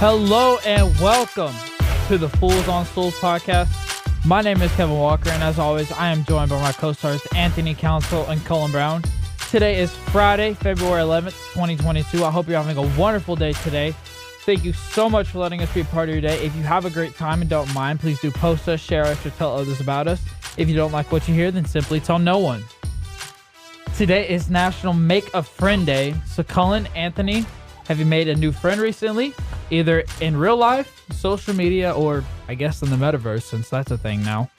Hello and welcome to the Fools on Stools podcast. My name is Kevin Walker, and as always, I am joined by my co-stars Anthony Council and Cullen Brown. Today is Friday, February 11th, 2022. I hope you're having a wonderful day today. Thank you so much for letting us be a part of your day. If you have a great time and don't mind, please do post us, share us, or tell others about us. If you don't like what you hear, then simply tell no one. Today is National Make a Friend Day. So Cullen, Anthony, have you made a new friend recently? Either in real life, social media, or I guess in the metaverse, since that's a thing now.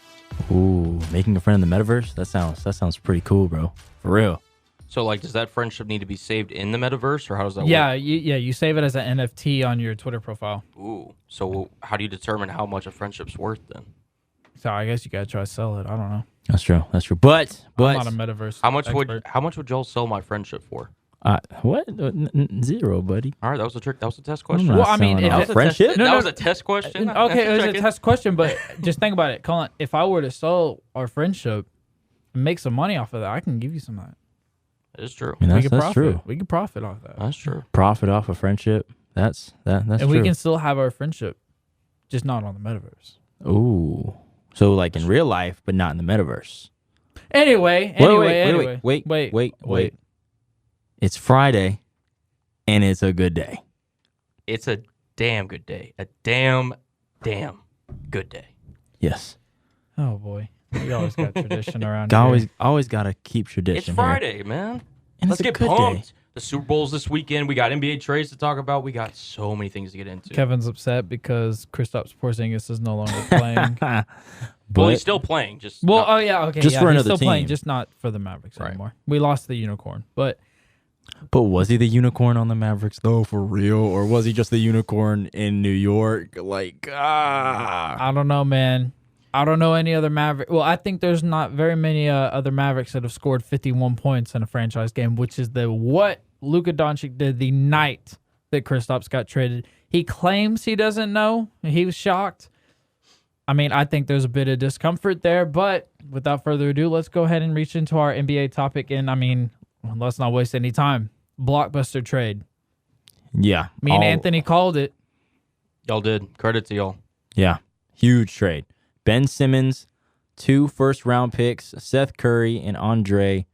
Ooh, making a friend in the metaverse? That sounds pretty cool, bro. For real. So, like, does that friendship need to be saved in the metaverse, or how does that work? You save it as an NFT on your Twitter profile. Ooh. So, how do you determine how much a friendship's worth then? So I guess you gotta try to sell it. I don't know. That's true. But I'm not a metaverse. How much would y'all sell my friendship for? what? Zero, buddy. All right, that was a trick. That was a test question. Well, I mean, if it's a friendship. That was a test question. Okay, it was a test question, but just think about it, Colin. If I were to sell our friendship and make some money off of that, I can give you some of that. That is true. I mean, that's profit. true. We can profit off that. That's true. Profit off a friendship. That's and true. we can still have our friendship, just not on the metaverse. Ooh. So like in real life, but not in the metaverse. Anyway. Wait. It's Friday, and it's a good day. It's a damn good day. A damn good day. Yes. Oh boy, we always got tradition around here. Always got to keep tradition. It's Friday, man. And Let's it's a get good pumped. day. The Super Bowl's this weekend. We got NBA trades to talk about. We got so many things to get into. Kevin's upset because Kristaps Porzingis is no longer playing. Well, he's still playing. Just for another he's still team. Playing, team. just not for the Mavericks anymore. We lost the unicorn, but was he the unicorn on the Mavericks though, for real, or was he just the unicorn in New York? I don't know, man. I don't know any other Maverick. Well, I think there's not very many other Mavericks that have scored 51 points in a franchise game, which is what Luka Doncic did the night that Kristaps got traded. He claims he doesn't know. He was shocked. I mean, I think there's a bit of discomfort there, but without further ado, let's go ahead and reach into our NBA topic. And I mean, let's not waste any time. Blockbuster trade. Yeah. Me and Anthony called it. Y'all did. Credit to y'all. Yeah. Huge trade. Ben Simmons, 2 first-round picks, Seth Curry and Andre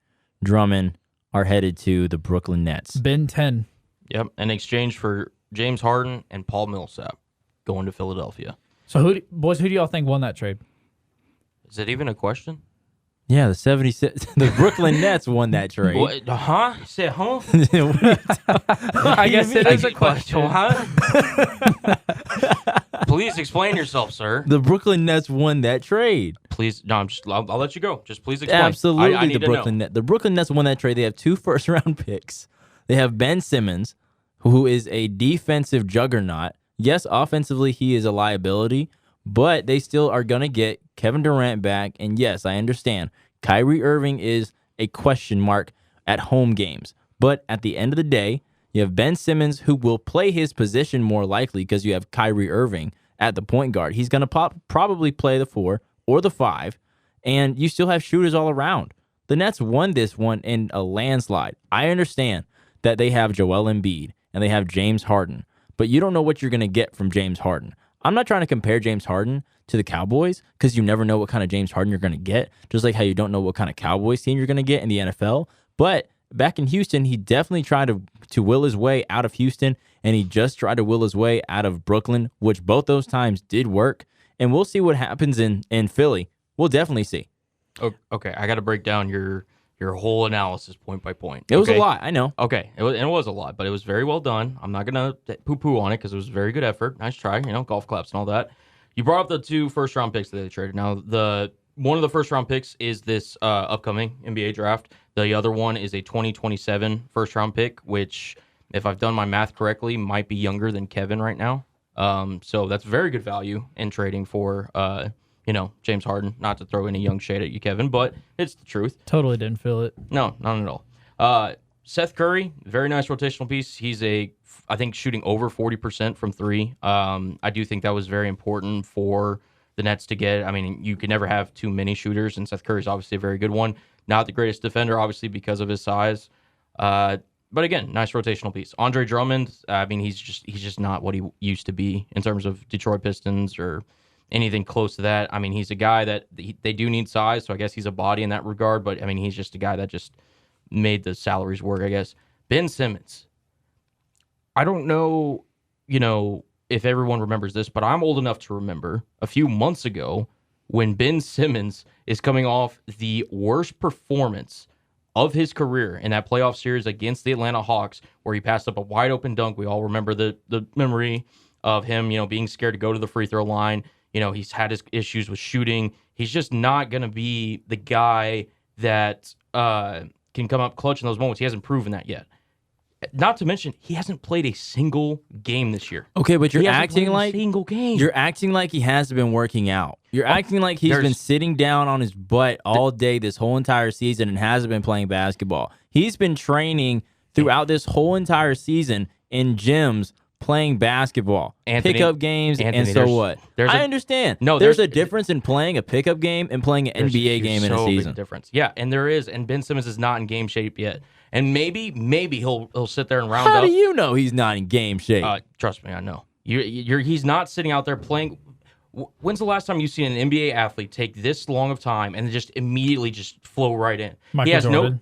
Drummond are headed to the Brooklyn Nets. Ben 10. Yep. In exchange for James Harden and Paul Millsap going to Philadelphia. So, who do y'all think won that trade? Is it even a question? Yeah, the Brooklyn Nets won that trade. What? Huh? You said, huh? I guess it is a question. Huh? Please explain yourself, sir. The Brooklyn Nets won that trade. Please, no, I'll let you go. Just please explain. Absolutely, I need the Brooklyn Nets. The Brooklyn Nets won that trade. They have 2 first-round picks. They have Ben Simmons, who is a defensive juggernaut. Yes, offensively, he is a liability, but they still are going to get Kevin Durant back. And yes, I understand. Kyrie Irving is a question mark at home games. But at the end of the day, you have Ben Simmons, who will play his position more likely because you have Kyrie Irving at the point guard. He's going to probably play the 4 or the 5, and you still have shooters all around. The Nets won this one in a landslide. I understand that they have Joel Embiid and they have James Harden, but you don't know what you're going to get from James Harden. I'm not trying to compare James Harden to the Cowboys because you never know what kind of James Harden you're going to get, just like how you don't know what kind of Cowboys team you're going to get in the NFL. But back in Houston, he definitely tried to will his way out of Houston, and he just tried to will his way out of Brooklyn, which both those times did work. And we'll see what happens in Philly. We'll definitely see. Okay, I got to break down your whole analysis point by point. It was a lot, I know. Okay, it was a lot, but it was very well done. I'm not going to poo-poo on it because it was a very good effort. Nice try, golf claps and all that. You brought up the 2 first-round picks that they traded. Now, one of the first-round picks is this upcoming NBA draft. The other one is a 2027 first-round pick, which, if I've done my math correctly, might be younger than Kevin right now. So that's very good value in trading for, James Harden. Not to throw any young shade at you, Kevin, but it's the truth. Totally didn't feel it. No, not at all. Seth Curry, very nice rotational piece. He's I think shooting over 40% from 3. I do think that was very important for the Nets to get. I mean, you can never have too many shooters, and Seth Curry's obviously a very good one. Not the greatest defender, obviously, because of his size. But again, nice rotational piece. Andre Drummond, I mean, he's just not what he used to be in terms of Detroit Pistons or anything close to that. I mean, he's a guy that they do need size, so I guess he's a body in that regard. But I mean, he's just a guy that just made the salaries work, I guess. Ben Simmons. I don't know, if everyone remembers this, but I'm old enough to remember a few months ago when Ben Simmons is coming off the worst performance of his career in that playoff series against the Atlanta Hawks, where he passed up a wide open dunk. We all remember the memory of him, being scared to go to the free throw line. He's had his issues with shooting. He's just not going to be the guy that can come up clutch in those moments. He hasn't proven that yet. Not to mention, he hasn't played a single game this year. Okay, but you're acting like he hasn't been working out. You're acting like he's been sitting down on his butt all day this whole entire season and hasn't been playing basketball. He's been training throughout this whole entire season in gyms playing basketball, pickup games, and so what? I understand. No, there's a difference in playing a pickup game and playing an NBA game in a season. Big difference. Yeah, and there is. And Ben Simmons is not in game shape yet. And maybe he'll sit there and round up. How do you know he's not in game shape? Trust me, I know. He's not sitting out there playing. When's the last time you've seen an NBA athlete take this long of time and just immediately just flow right in? Michael Jordan.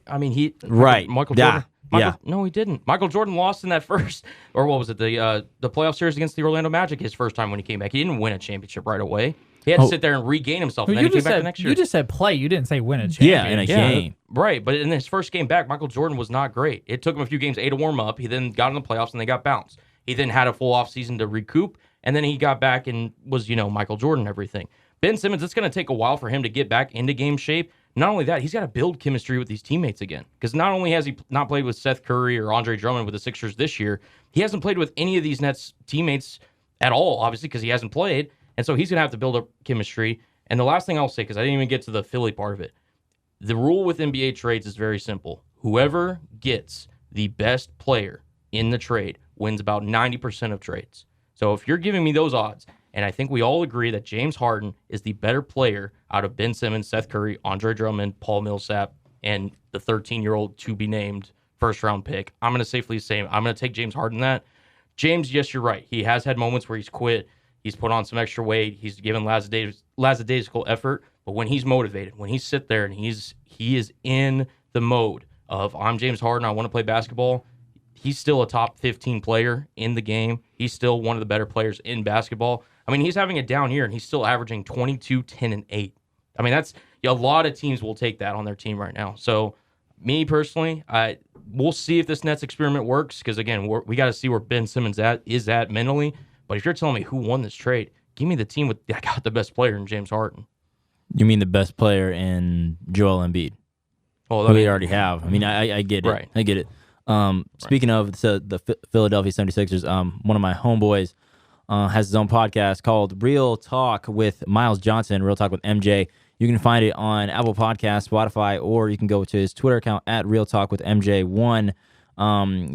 Michael Jordan. No, he didn't. Michael Jordan lost in that first, or what was it, the playoff series against the Orlando Magic his first time when he came back. He didn't win a championship right away. He had to sit there and regain himself, and then he came back the next year. You just said play. You didn't say win a championship. Yeah, in a game. Right, but in his first game back, Michael Jordan was not great. It took him a few games, to warm up. He then got in the playoffs, and they got bounced. He then had a full offseason to recoup, and then he got back and was, Michael Jordan and everything. Ben Simmons, it's going to take a while for him to get back into game shape. Not only that, he's got to build chemistry with these teammates again. Because not only has he not played with Seth Curry or Andre Drummond with the Sixers this year, he hasn't played with any of these Nets teammates at all, obviously, because he hasn't played. And so he's going to have to build up chemistry. And the last thing I'll say, because I didn't even get to the Philly part of it, the rule with NBA trades is very simple. Whoever gets the best player in the trade wins about 90% of trades. So if you're giving me those odds, and I think we all agree that James Harden is the better player out of Ben Simmons, Seth Curry, Andre Drummond, Paul Millsap, and the 13-year-old to-be-named first-round pick, I'm going to safely say I'm going to take James Harden that. James, yes, you're right. He has had moments where he's quit. He's put on some extra weight. He's given lackadaisical effort. But when he's motivated, when he sits there and he is in the mode of I'm James Harden, I want to play basketball, he's still a top 15 player in the game. He's still one of the better players in basketball. I mean, he's having a down year, and he's still averaging 22, 10, and 8. I mean, that's a lot of teams will take that on their team right now. So, me personally, we'll see if this Nets experiment works because, again, we got to see where Ben Simmons is at mentally. But if you're telling me who won this trade, give me the team that got the best player in James Harden. You mean the best player in Joel Embiid? Well, who we already have. I mean, I get it. Right. I get it. Speaking of the Philadelphia 76ers, one of my homeboys has his own podcast called Real Talk with Miles Johnson, Real Talk with MJ. You can find it on Apple Podcasts, Spotify, or you can go to his Twitter account at Real Talk with MJ1.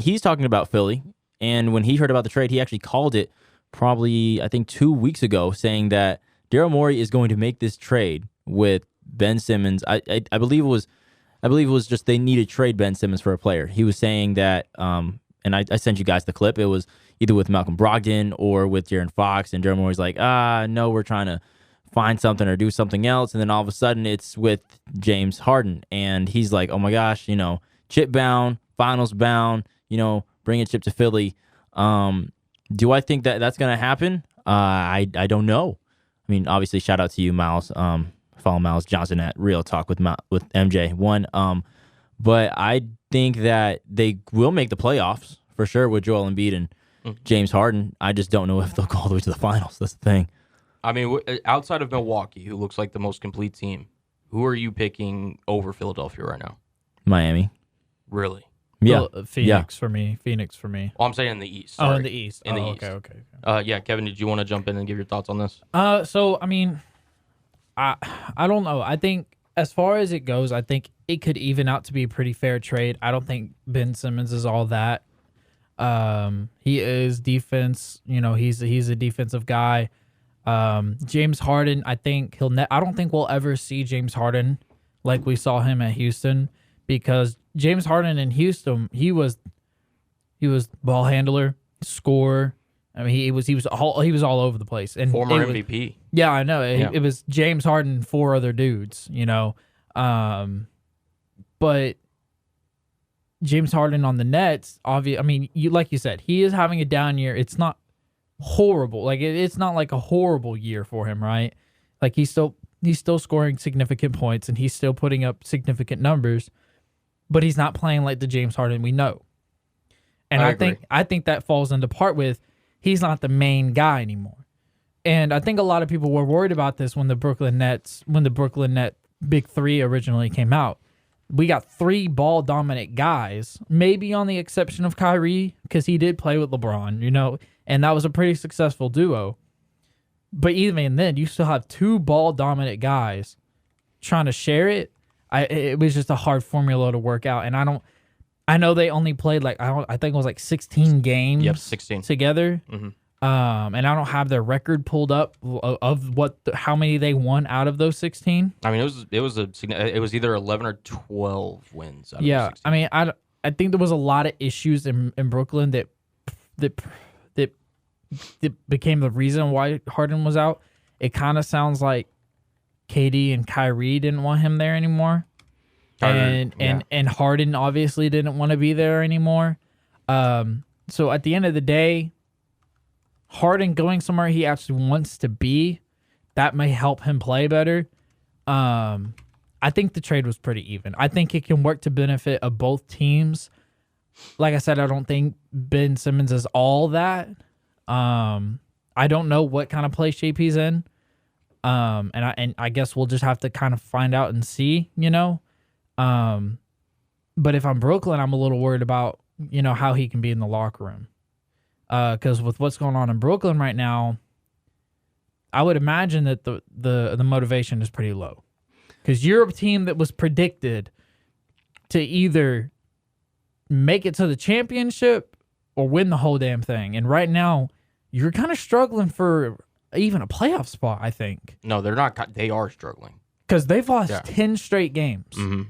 He's talking about Philly, and when he heard about the trade, he actually called it probably, I think, 2 weeks ago, saying that Daryl Morey is going to make this trade with Ben Simmons. I believe it was just they needed to trade Ben Simmons for a player. He was saying that, and I sent you guys the clip. It was either with Malcolm Brogdon or with De'Aaron Fox, and Daryl Morey's like, no, we're trying to find something or do something else, and then all of a sudden it's with James Harden, and he's like, oh my gosh, chip bound, finals bound, bring a chip to Philly. Do I think that that's going to happen? I don't know. I mean, obviously, shout out to you, Miles. Follow Miles Johnson at Real Talk with MJ1. But I think that they will make the playoffs for sure with Joel Embiid and James Harden. I just don't know if they'll go all the way to the finals. That's the thing. I mean, outside of Milwaukee, who looks like the most complete team, who are you picking over Philadelphia right now? Miami. Really? Yeah. Phoenix for me. Well, I'm saying in the East. Sorry. Oh, in the East. Okay. Yeah, Kevin, did you want to jump in and give your thoughts on this? So, I mean, I don't know. I think as far as it goes, I think it could even out to be a pretty fair trade. I don't think Ben Simmons is all that. He is defense. He's a defensive guy. James Harden, I think I don't think we'll ever see James Harden like we saw him at Houston, because James Harden in Houston, he was He was ball handler, scorer. I mean, he was all over the place. And Former MVP. Yeah, I know. Yeah. It was James Harden and 4 other dudes, but James Harden on the Nets, obviously, I mean, like you said, he is having a down year. It's not horrible. Like it's not like a horrible year for him, right? Like he's still scoring significant points and he's still putting up significant numbers, but he's not playing like the James Harden we know. And I think that falls into part with he's not the main guy anymore. And I think a lot of people were worried about this when the Brooklyn Net Big Three originally came out. We got 3 ball dominant guys, maybe on the exception of Kyrie, because he did play with LeBron, and that was a pretty successful duo. But even then, you still have 2 ball dominant guys trying to share it. It was just a hard formula to work out, and I know they only played I think it was like 16 games. Yep, 16 together. Mm-hmm. And I don't have their record pulled up of how many they won out of those 16. I mean, it was either 11 or 12 wins. Out of Yeah, 16. I mean, I think there was a lot of issues in Brooklyn that became the reason why Harden was out. It kind of sounds like KD and Kyrie didn't want him there anymore, and Harden obviously didn't want to be there anymore. So at the end of the day, Harden going somewhere he actually wants to be, that may help him play better. I think the trade was pretty even. I think it can work to benefit of both teams. Like I said, I don't think Ben Simmons is all that. I don't know what kind of play shape he's in. And I guess we'll just have to kind of find out and see, But if I'm Brooklyn, I'm a little worried about, how he can be in the locker room. Because with what's going on in Brooklyn right now, I would imagine that the motivation is pretty low. Because you're a team that was predicted to either make it to the championship or win the whole damn thing. And right now, you're kind of struggling for even a playoff spot, I think. No, they're not. They are struggling. Because they've lost 10 straight games. Mm-hmm.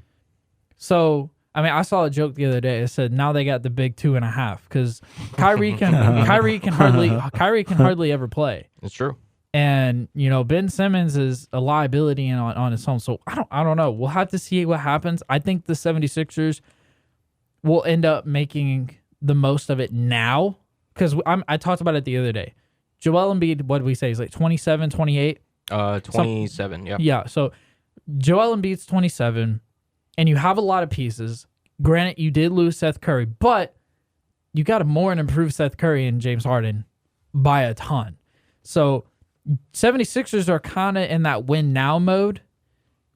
So, I mean, I saw a joke the other day. It said now they got the big 2.5 because Kyrie can hardly ever play. It's true. And Ben Simmons is a liability on his own. So I don't know. We'll have to see what happens. I think the 76ers will end up making the most of it now because I talked about it the other day. Joel Embiid, what did we say? He's like 27, 28? 27, yeah. Yeah, so Joel Embiid's 27. And you have a lot of pieces. Granted, you did lose Seth Curry, but you got a more and improved Seth Curry and James Harden by a ton. So 76ers are kind of in that win now mode.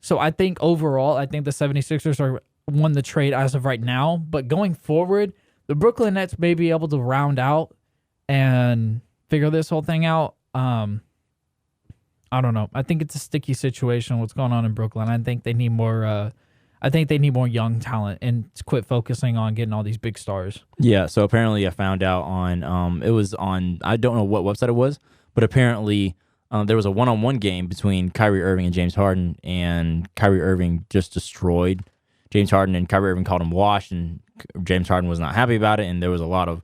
So I think overall, the 76ers won the trade as of right now. But going forward, the Brooklyn Nets may be able to round out and figure this whole thing out. I don't know. I think it's a sticky situation, what's going on in Brooklyn. I think they need more... I think they need more young talent and quit focusing on getting all these big stars. Yeah, so apparently I found out on, it was on, I don't know what website it was, but apparently there was a one-on-one game between Kyrie Irving and James Harden, and Kyrie Irving just destroyed James Harden, and Kyrie Irving called him washed, and James Harden was not happy about it, and there was a lot of,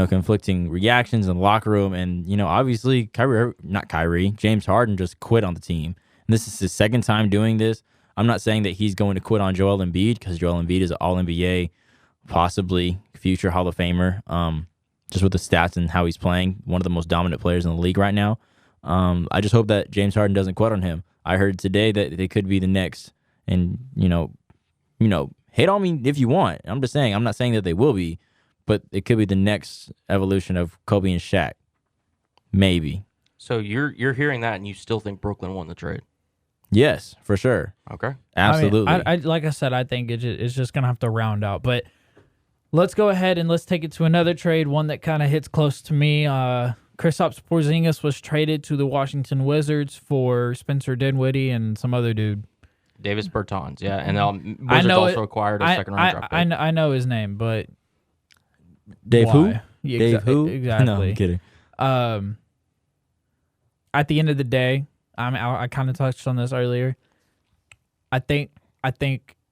conflicting reactions in the locker room, and, obviously James Harden just quit on the team. And this is his second time doing this. I'm not saying that he's going to quit on Joel Embiid because Joel Embiid is an All-NBA, possibly future Hall of Famer, just with the stats and how he's playing, one of the most dominant players in the league right now. I just hope that James Harden doesn't quit on him. I heard today that they could be the next, and, hate on me if you want. I'm just saying, I'm not saying that they will be, but it could be the next evolution of Kobe and Shaq. Maybe. So you're hearing that and you still think Brooklyn won the trade? Yes, for sure. Okay. Absolutely. I like I said, I think it's just going to have to round out. But let's go ahead and let's take it to another trade, one that kind of hits close to me. Kristaps Porzingis was traded to the Washington Wizards for Spencer Dinwiddie and some other dude. Davis Bertans, yeah. And Wizards also acquired a second-round draft pick. I know his name, but... Dave why? who? Yeah, Dave who? Exactly. No, I'm kidding. At the end of the day, I kind of touched on this earlier. I think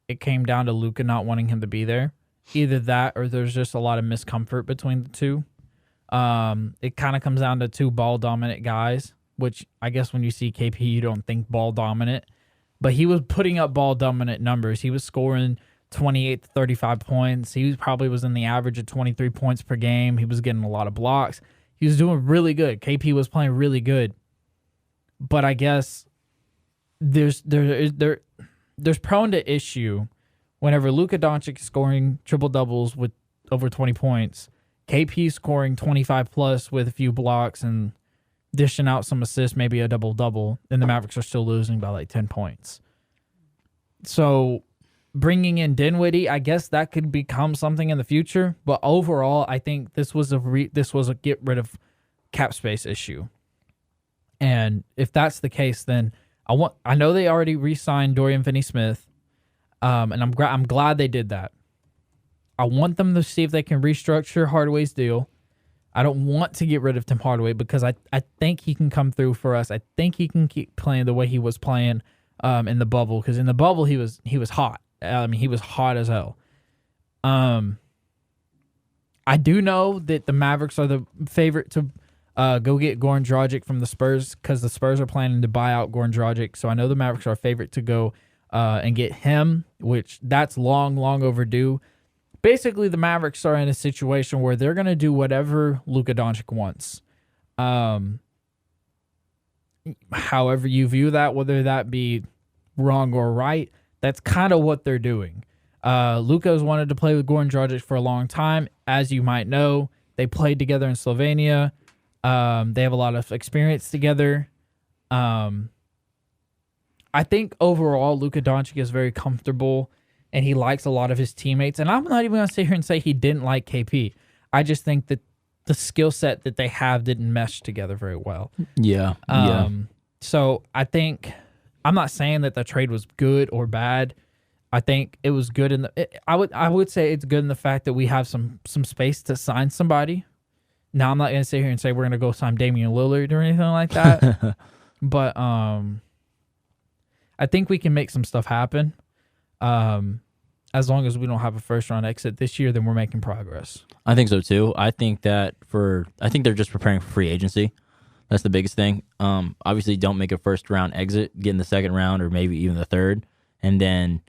it came down to Luka not wanting him to be there, either that or there's just a lot of miscomfort between the two. It kind of comes down to two ball dominant guys, which I guess when you see KP, you don't think ball dominant, but he was putting up ball dominant numbers. He was scoring 28 to 35 points. He probably was in the average of 23 points per game. He was getting a lot of blocks. He was doing really good. KP was playing really good. But I guess there's prone to issue whenever Luka Doncic is scoring triple doubles with over 20 points, KP scoring 25 plus with a few blocks and dishing out some assists, maybe a double double, and the Mavericks are still losing by like 10 points. So bringing in Dinwiddie, I guess that could become something in the future. But overall, I think this was a get rid of cap space issue. And if that's the case, then I know they already re-signed Dorian Finney-Smith, and I'm glad they did that. I want them to see if they can restructure Hardaway's deal. I don't want to get rid of Tim Hardaway because I think he can come through for us. I think he can keep playing the way he was playing in the bubble, because in the bubble he was hot. I mean, he was hot as hell. I do know that the Mavericks are the favorite to go get Goran Dragic from the Spurs, because the Spurs are planning to buy out Goran Dragic. So I know the Mavericks are a favorite to go and get him, which that's long overdue. Basically, the Mavericks are in a situation where they're going to do whatever Luka Doncic wants. However you view that, whether that be wrong or right, that's kind of what they're doing. Luka has wanted to play with Goran Dragic for a long time. As you might know, they played together in Slovenia. They have a lot of experience together. I think overall, Luka Doncic is very comfortable, and he likes a lot of his teammates. And I'm not even going to sit here and say he didn't like KP. I just think that the skill set that they have didn't mesh together very well. Yeah. So I think, I'm not saying that the trade was good or bad. I think it was good I would say it's good in the fact that we have some space to sign somebody. Now, I'm not going to sit here and say we're going to go sign Damian Lillard or anything like that. But I think we can make some stuff happen. As long as we don't have a first-round exit this year, then we're making progress. I think so too. I think they're just preparing for free agency. That's the biggest thing. Obviously, don't make a first-round exit, get in the second round or maybe even the third, and then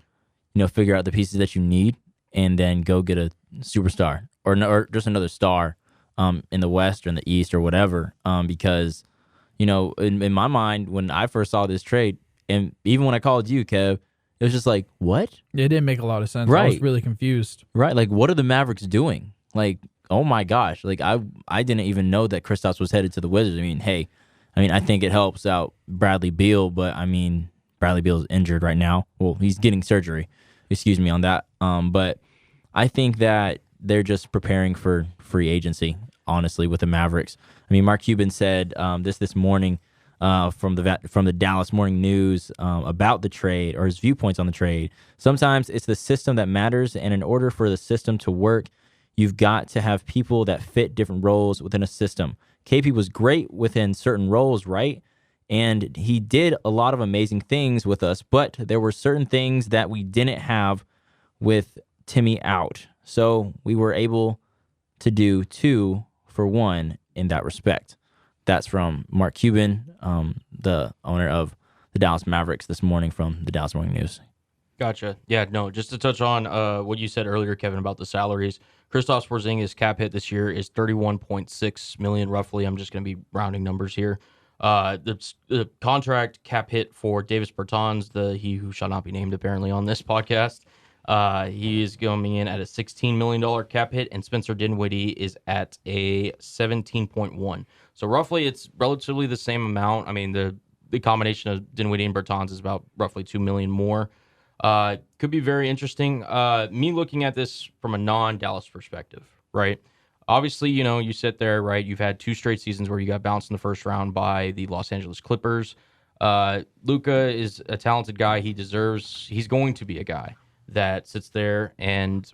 figure out the pieces that you need, and then go get a superstar or just another star in the West or in the East or whatever. Because in my mind, when I first saw this trade, and even when I called you, Kev, it was just like, what? It didn't make a lot of sense. Right. I was really confused. Right. Like, what are the Mavericks doing? Like, oh my gosh. Like, I didn't even know that Kristaps was headed to the Wizards. I think it helps out Bradley Beal, but Bradley Beal's injured right now. Well, he's getting surgery. Excuse me on that. But I think that they're just preparing for free agency, honestly, with the Mavericks. Mark Cuban said this morning from the Dallas Morning News about the trade, or his viewpoints on the trade. Sometimes it's the system that matters, and in order for the system to work, you've got to have people that fit different roles within a system. KP was great within certain roles, right? And he did a lot of amazing things with us, but there were certain things that we didn't have with Timmy out. So we were able to do 2 for 1 in that respect. That's from Mark Cuban, the owner of the Dallas Mavericks, this morning from the Dallas Morning News. Gotcha. Yeah, no, just to touch on what you said earlier, Kevin, about the salaries. Kristaps Porzingis' cap hit this year is $31.6 million, roughly. I'm just going to be rounding numbers here. The contract cap hit for Davis Bertans, he who shall not be named apparently on this podcast, he is coming in at a $16 million cap hit, and Spencer Dinwiddie is at a 17.1. So roughly it's relatively the same amount. The combination of Dinwiddie and Bertans is about roughly $2 million more. Could be very interesting. Me looking at this from a non-Dallas perspective, right? Obviously, you sit there, right? You've had 2 straight seasons where you got bounced in the first round by the Los Angeles Clippers. Luka is a talented guy. He's going to be a guy that sits there and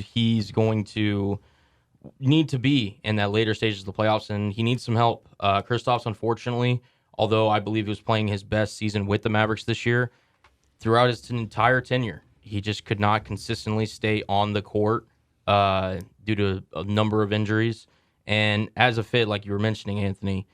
he's going to need to be in that later stages of the playoffs, and he needs some help. Kristaps, unfortunately, although I believe he was playing his best season with the Mavericks this year, throughout his entire tenure, He just could not consistently stay on the court due to a number of injuries. And as a fit, like you were mentioning, Anthony,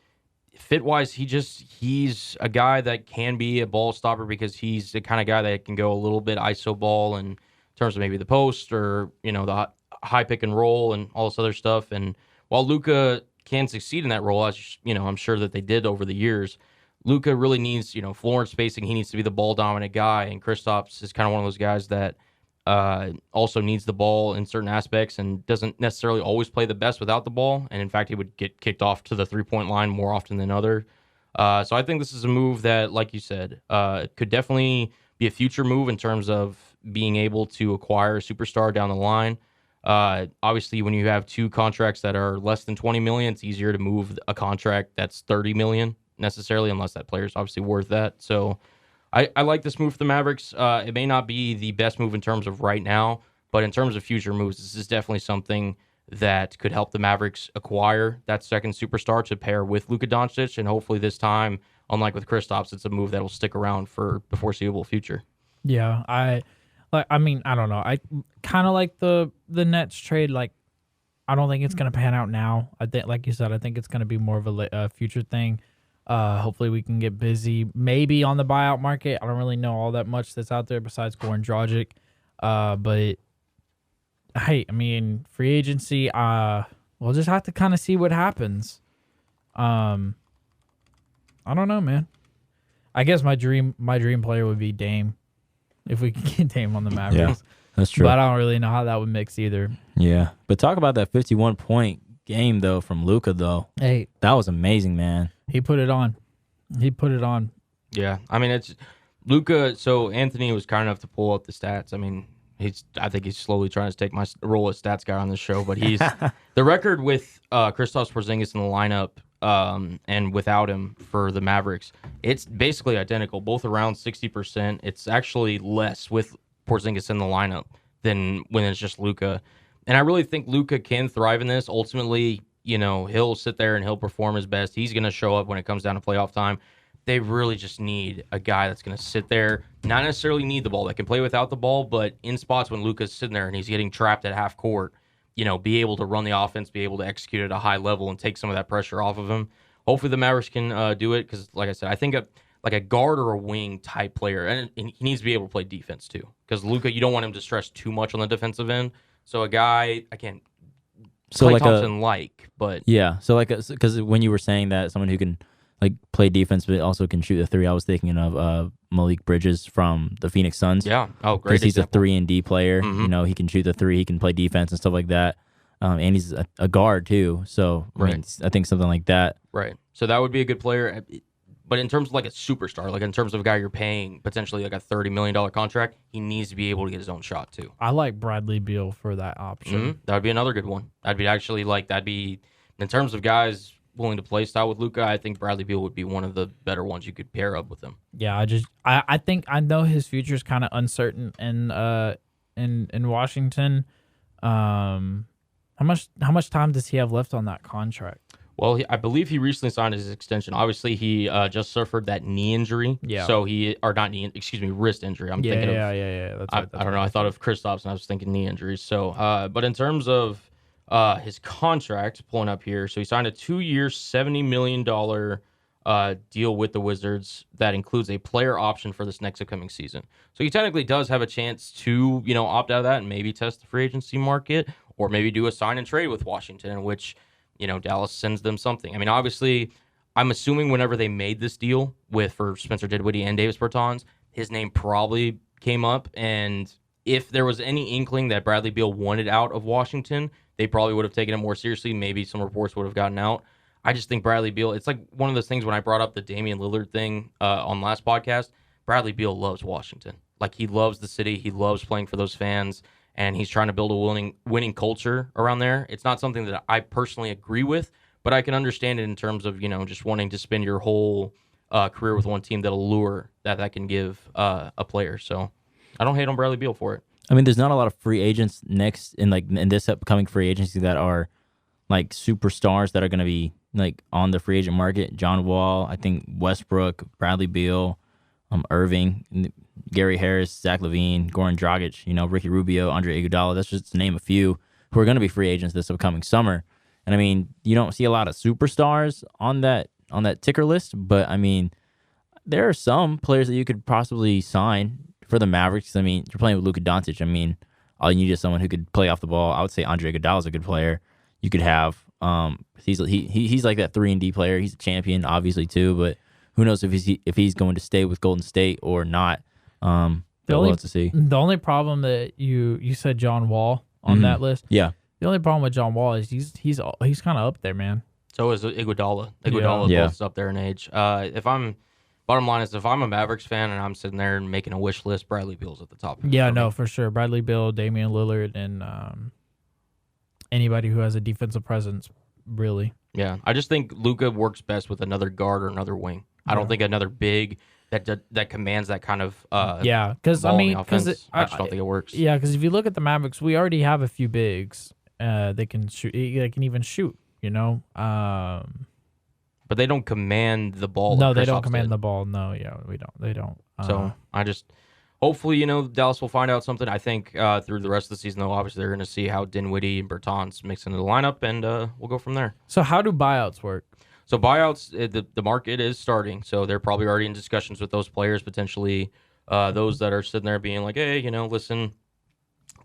fit-wise, he's a guy that can be a ball stopper because he's the kind of guy that can go a little bit iso ball in terms of maybe the post or, the high pick and roll and all this other stuff. And while Luka can succeed in that role, as I'm sure that they did over the years, Luka really needs, floor and spacing. He needs to be the ball dominant guy, and Kristaps is kind of one of those guys that also needs the ball in certain aspects and doesn't necessarily always play the best without the ball. And in fact, he would get kicked off to the 3-point line more often than other. So I think this is a move that, like you said, could definitely be a future move in terms of being able to acquire a superstar down the line. Obviously, when you have two contracts that are less than $20 million, it's easier to move a contract that's $30 million necessarily, unless that player is obviously worth that. So I like this move for the Mavericks. It may not be the best move in terms of right now, but in terms of future moves, this is definitely something that could help the Mavericks acquire that second superstar to pair with Luka Doncic. And hopefully this time, unlike with Kristaps, it's a move that will stick around for the foreseeable future. Yeah, I don't know. I kind of like the Nets trade. Like, I don't think it's going to pan out now. I think, like you said, I think it's going to be more of a future thing. Hopefully we can get busy. Maybe on the buyout market. I don't really know all that much that's out there besides Goran Dragic. But hey, I mean, free agency. We'll just have to kind of see what happens. I don't know, man. I guess my dream player would be Dame, if we could get Dame on the Mavericks. Yeah, that's true. But I don't really know how that would mix either. Yeah, but talk about that 51-point game though from Luka though. Hey, that was amazing, man. He put it on. Yeah, I mean, it's Luka. So Anthony was kind enough to pull up the stats. I mean, I think he's slowly trying to take my role as stats guy on the show, but he's the record with Kristaps Porzingis in the lineup and without him for the Mavericks. It's basically identical, both around 60%. It's actually less with Porzingis in the lineup than when it's just Luka. And I really think Luka can thrive in this. Ultimately, he'll sit there and he'll perform his best. He's going to show up when it comes down to playoff time. They really just need a guy that's going to sit there, not necessarily need the ball, that can play without the ball, but in spots when Luka's sitting there and he's getting trapped at half court, be able to run the offense, be able to execute at a high level and take some of that pressure off of him. Hopefully the Mavericks can do it because, like I said, I think a guard or a wing type player, and he needs to be able to play defense too because Luka, you don't want him to stress too much on the defensive end. So a guy, again, so Klay like Thompson but yeah. So because when you were saying that someone who can like play defense but also can shoot the three, I was thinking of Malik Bridges from the Phoenix Suns. Yeah. Oh, great. Because he's example. a 3-and-D player. Mm-hmm. He can shoot the three, he can play defense and stuff like that. And he's a guard too. So I mean, I think something like that. Right. So that would be a good player. But in terms of like a superstar, like in terms of a guy you're paying potentially like a $30 million contract, he needs to be able to get his own shot too. I like Bradley Beal for that option. Mm-hmm. That would be another good one. That'd be in terms of guys willing to play style with Luka, I think Bradley Beal would be one of the better ones you could pair up with him. Yeah, I think I know his future is kind of uncertain in Washington. How much time does he have left on that contract? Well, I believe he recently signed his extension. Obviously, he just suffered that knee injury. Yeah. So wrist injury. I'm thinking of. Yeah. I don't know. I thought of Kristaps and I was thinking knee injuries. So, but in terms of his contract, pulling up here, so he signed a 2-year, $70 million deal with the Wizards that includes a player option for this next upcoming season. So he technically does have a chance to, opt out of that and maybe test the free agency market or maybe do a sign and trade with Washington, in which Dallas sends them something. I mean, obviously, I'm assuming whenever they made this deal for Spencer Dinwiddie and Davis Bertans, his name probably came up. And if there was any inkling that Bradley Beal wanted out of Washington, they probably would have taken it more seriously. Maybe some reports would have gotten out. I just think Bradley Beal, it's like one of those things when I brought up the Damian Lillard thing on last podcast, Bradley Beal loves Washington. Like, he loves the city. He loves playing for those fans. And he's trying to build a winning culture around there. It's not something that I personally agree with, but I can understand it in terms of, just wanting to spend your whole career with one team that'll lure that can give a player. So I don't hate on Bradley Beal for it. I mean, there's not a lot of free agents in this upcoming free agency that are like superstars that are going to be like on the free agent market. John Wall, I think Westbrook, Bradley Beal, Irving. Gary Harris, Zach LaVine, Goran Dragic, Ricky Rubio, Andre Iguodala. That's just to name a few who are going to be free agents this upcoming summer. And I mean, you don't see a lot of superstars on that ticker list, but I mean, there are some players that you could possibly sign for the Mavericks. I mean, you're playing with Luka Doncic. I mean, all you need is someone who could play off the ball. I would say Andre Iguodala is a good player. You could have he's like that 3-and-D player. He's a champion, obviously too. But who knows if he's going to stay with Golden State or not? We'll have to see. The only problem that you said John Wall on that list. Yeah. The only problem with John Wall is he's kind of up there, man. So is Iguodala. Iguodala both is up there in age. Bottom line is, if I'm a Mavericks fan and I'm sitting there and making a wish list, Bradley Beal's at the top. Yeah, no, for sure. Bradley Beal, Damian Lillard, and anybody who has a defensive presence, really. Yeah, I just think Luka works best with another guard or another wing. I don't think another big that commands that kind of because I just don't think it works. Yeah, because if you look at the Mavericks, we already have a few bigs. They can shoot. They can even shoot. But they don't command the ball. No, they don't command the ball. No, yeah, we don't. They don't. So I just, hopefully, Dallas will find out something. I think through the rest of the season, though, obviously they're going to see how Dinwiddie and Bertans mix into the lineup, and we'll go from there. So how do buyouts work? So buyouts, the market is starting. So they're probably already in discussions with those players, potentially those that are sitting there being like, hey, listen,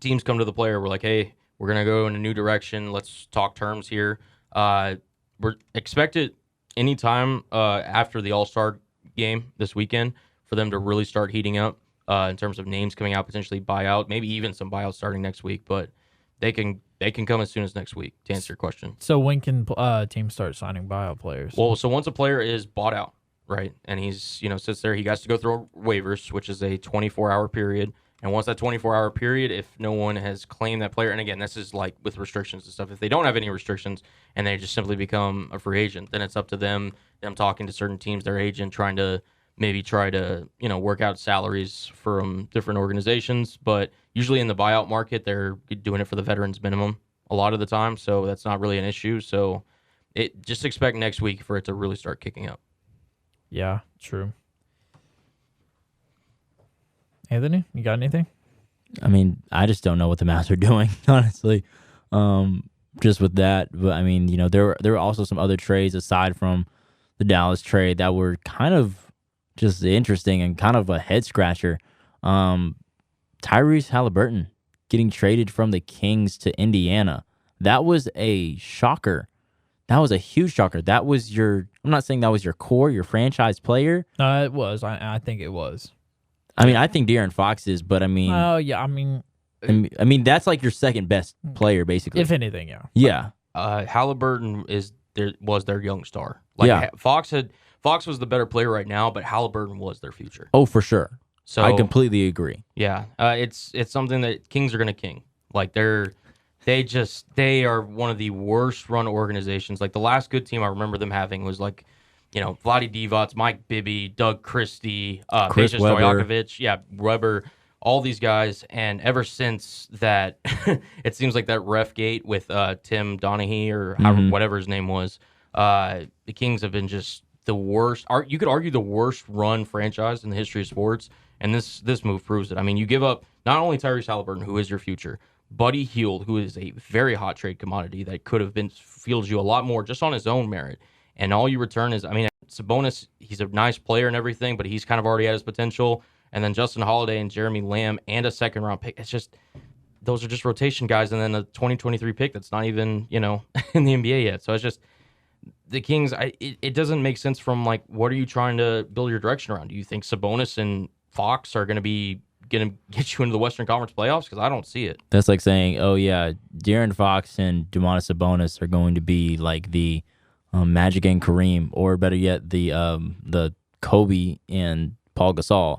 teams come to the player. We're like, hey, we're going to go in a new direction. Let's talk terms here. We're expected anytime after the All-Star game this weekend for them to really start heating up in terms of names coming out, potentially buyout, maybe even some buyouts starting next week, but they can come as soon as next week, to answer your question. So when can teams start signing buyout players? Well, so once a player is bought out, right, and he's sits there, he has to go through waivers, which is a 24-hour period. And once that 24-hour period, if no one has claimed that player, and again, this is like with restrictions and stuff, if they don't have any restrictions and they just simply become a free agent, then it's up to them talking to certain teams, their agent, trying to work out salaries from different organizations. But usually in the buyout market, they're doing it for the veterans minimum a lot of the time, so that's not really an issue. So just expect next week for it to really start kicking up. Yeah, true. Anthony, you got anything? I mean, I just don't know what the Mavs are doing, honestly. Just with that, but I mean, there were also some other trades aside from the Dallas trade that were kind of just interesting and kind of a head scratcher. Tyrese Halliburton getting traded from the Kings to Indiana. That was a shocker. That was a huge shocker. That was I'm not saying that was your core, your franchise player. It was. I think it was. I mean, I think De'Aaron Fox is, but I mean... Oh, yeah, I mean, that's like your second best player, basically. If anything, yeah. Yeah. Halliburton was their young star. Fox was the better player right now, but Halliburton was their future. Oh, for sure. So I completely agree. Yeah, it's something that Kings are going to king. Like they are one of the worst run organizations. Like the last good team I remember them having was like, Vlade Divac, Mike Bibby, Doug Christie, Chris Peja Stojakovic, Weber, all these guys. And ever since that, it seems like that ref gate with Tim Donaghy or whatever his name was, the Kings have been just the worst. You could argue the worst run franchise in the history of sports, and this move proves it. I mean, you give up not only Tyrese Halliburton, who is your future, Buddy Hield, who is a very hot trade commodity that could have fielded you a lot more just on his own merit. And all you return is, Sabonis, he's a nice player and everything, but he's kind of already at his potential. And then Justin Holiday and Jeremy Lamb and a second-round pick. It's just, those are just rotation guys. And then a 2023 pick that's not even, in the NBA yet. So it's just, the Kings, it doesn't make sense from, what are you trying to build your direction around? Do you think Sabonis and Fox are going to get you into the Western Conference playoffs? Because I don't see it. That's like saying, oh, yeah, De'Aaron Fox and Domantas Sabonis are going to be like the Magic and Kareem, or better yet, the Kobe and Paul Gasol.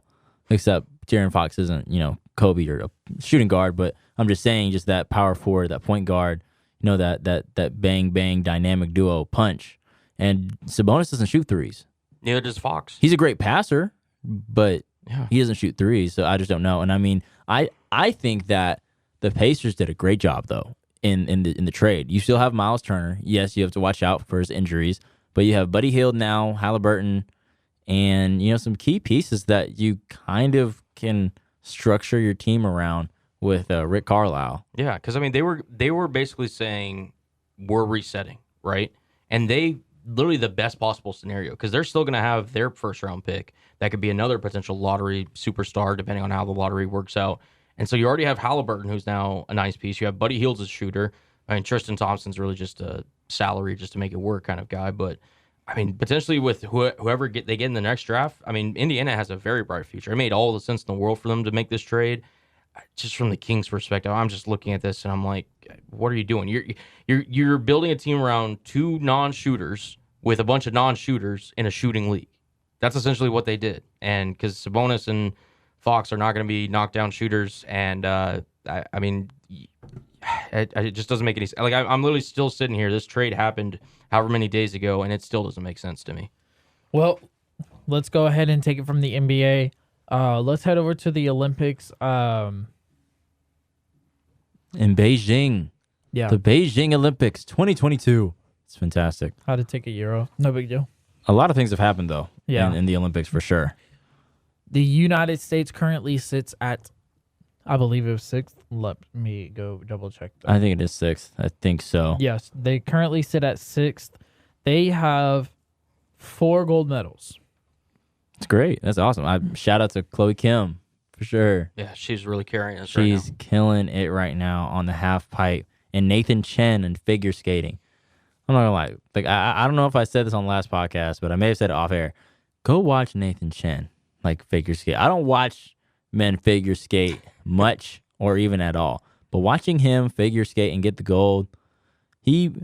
Except De'Aaron Fox isn't, Kobe or a shooting guard, but I'm just saying, just that power forward, that point guard, that bang bang dynamic duo punch. And Sabonis doesn't shoot threes. Neither does Fox. He's a great passer, but he doesn't shoot threes. So I just don't know. And I mean, I think that the Pacers did a great job though. In the trade, you still have Miles Turner. Yes, you have to watch out for his injuries, but you have Buddy Hield now, Halliburton, and some key pieces that you kind of can structure your team around with Rick Carlisle. Yeah, because I mean they were basically saying we're resetting, right? And they literally the best possible scenario because they're still going to have their first round pick that could be another potential lottery superstar depending on how the lottery works out. And so you already have Halliburton, who's now a nice piece. You have Buddy Hield as a shooter. I mean, Tristan Thompson's really just a salary just to make it work kind of guy. But I mean, potentially with whoever they get in the next draft, I mean, Indiana has a very bright future. It made all the sense in the world for them to make this trade. Just from the Kings' perspective, I'm just looking at this and I'm like, what are you doing? You're building a team around two non-shooters with a bunch of non-shooters in a shooting league. That's essentially what they did. And because Sabonis and Fox are not going to be knockdown shooters, and I mean, it just doesn't make any sense. Like I'm literally still sitting here. This trade happened however many days ago, and it still doesn't make sense to me. Well, let's go ahead and take it from the NBA. Let's head over to the Olympics. In Beijing. Yeah. The Beijing Olympics 2022. It's fantastic. How to take a Euro. No big deal. A lot of things have happened, though, Yeah. in the Olympics for sure. The United States currently sits at, I believe it was 6th. Let me go double check that. I think it is 6th. I think so. Yes, they currently sit at 6th. They have 4 gold medals. It's great. That's awesome. Shout out to Chloe Kim for sure. Yeah, she's really carrying us She's right now. killing it right now on the half pipe. And Nathan Chen in figure skating. I'm not gonna lie. Like I don't know if I said this on the last podcast, but I may have said it off air. Go watch Nathan Chen figure skate. I don't watch men figure skate much or even at all. But watching him figure skate and get the gold,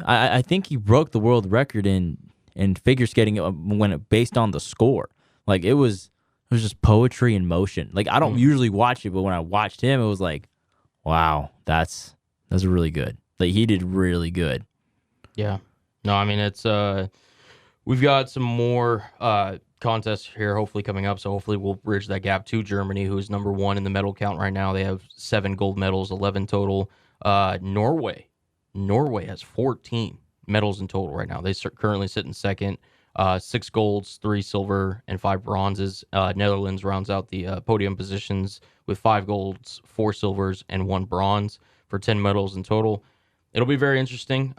I think he broke the world record in figure skating based on the score. Like it was just poetry in motion. Like I don't usually watch it, but when I watched him, it was like, wow, that's really good. Like he did really good. Yeah. No, I mean it's we've got some more contests here hopefully coming up, so hopefully we'll bridge that gap to Germany, who is number 1 in the medal count right now. They have 7 gold medals, 11 total. Norway has 14 medals in total right now. They currently sit in second. 6 golds, 3 silver, and 5 bronzes. Netherlands rounds out the podium positions with 5 golds, 4 silvers, and 1 bronze for 10 medals in total. It'll be very interesting.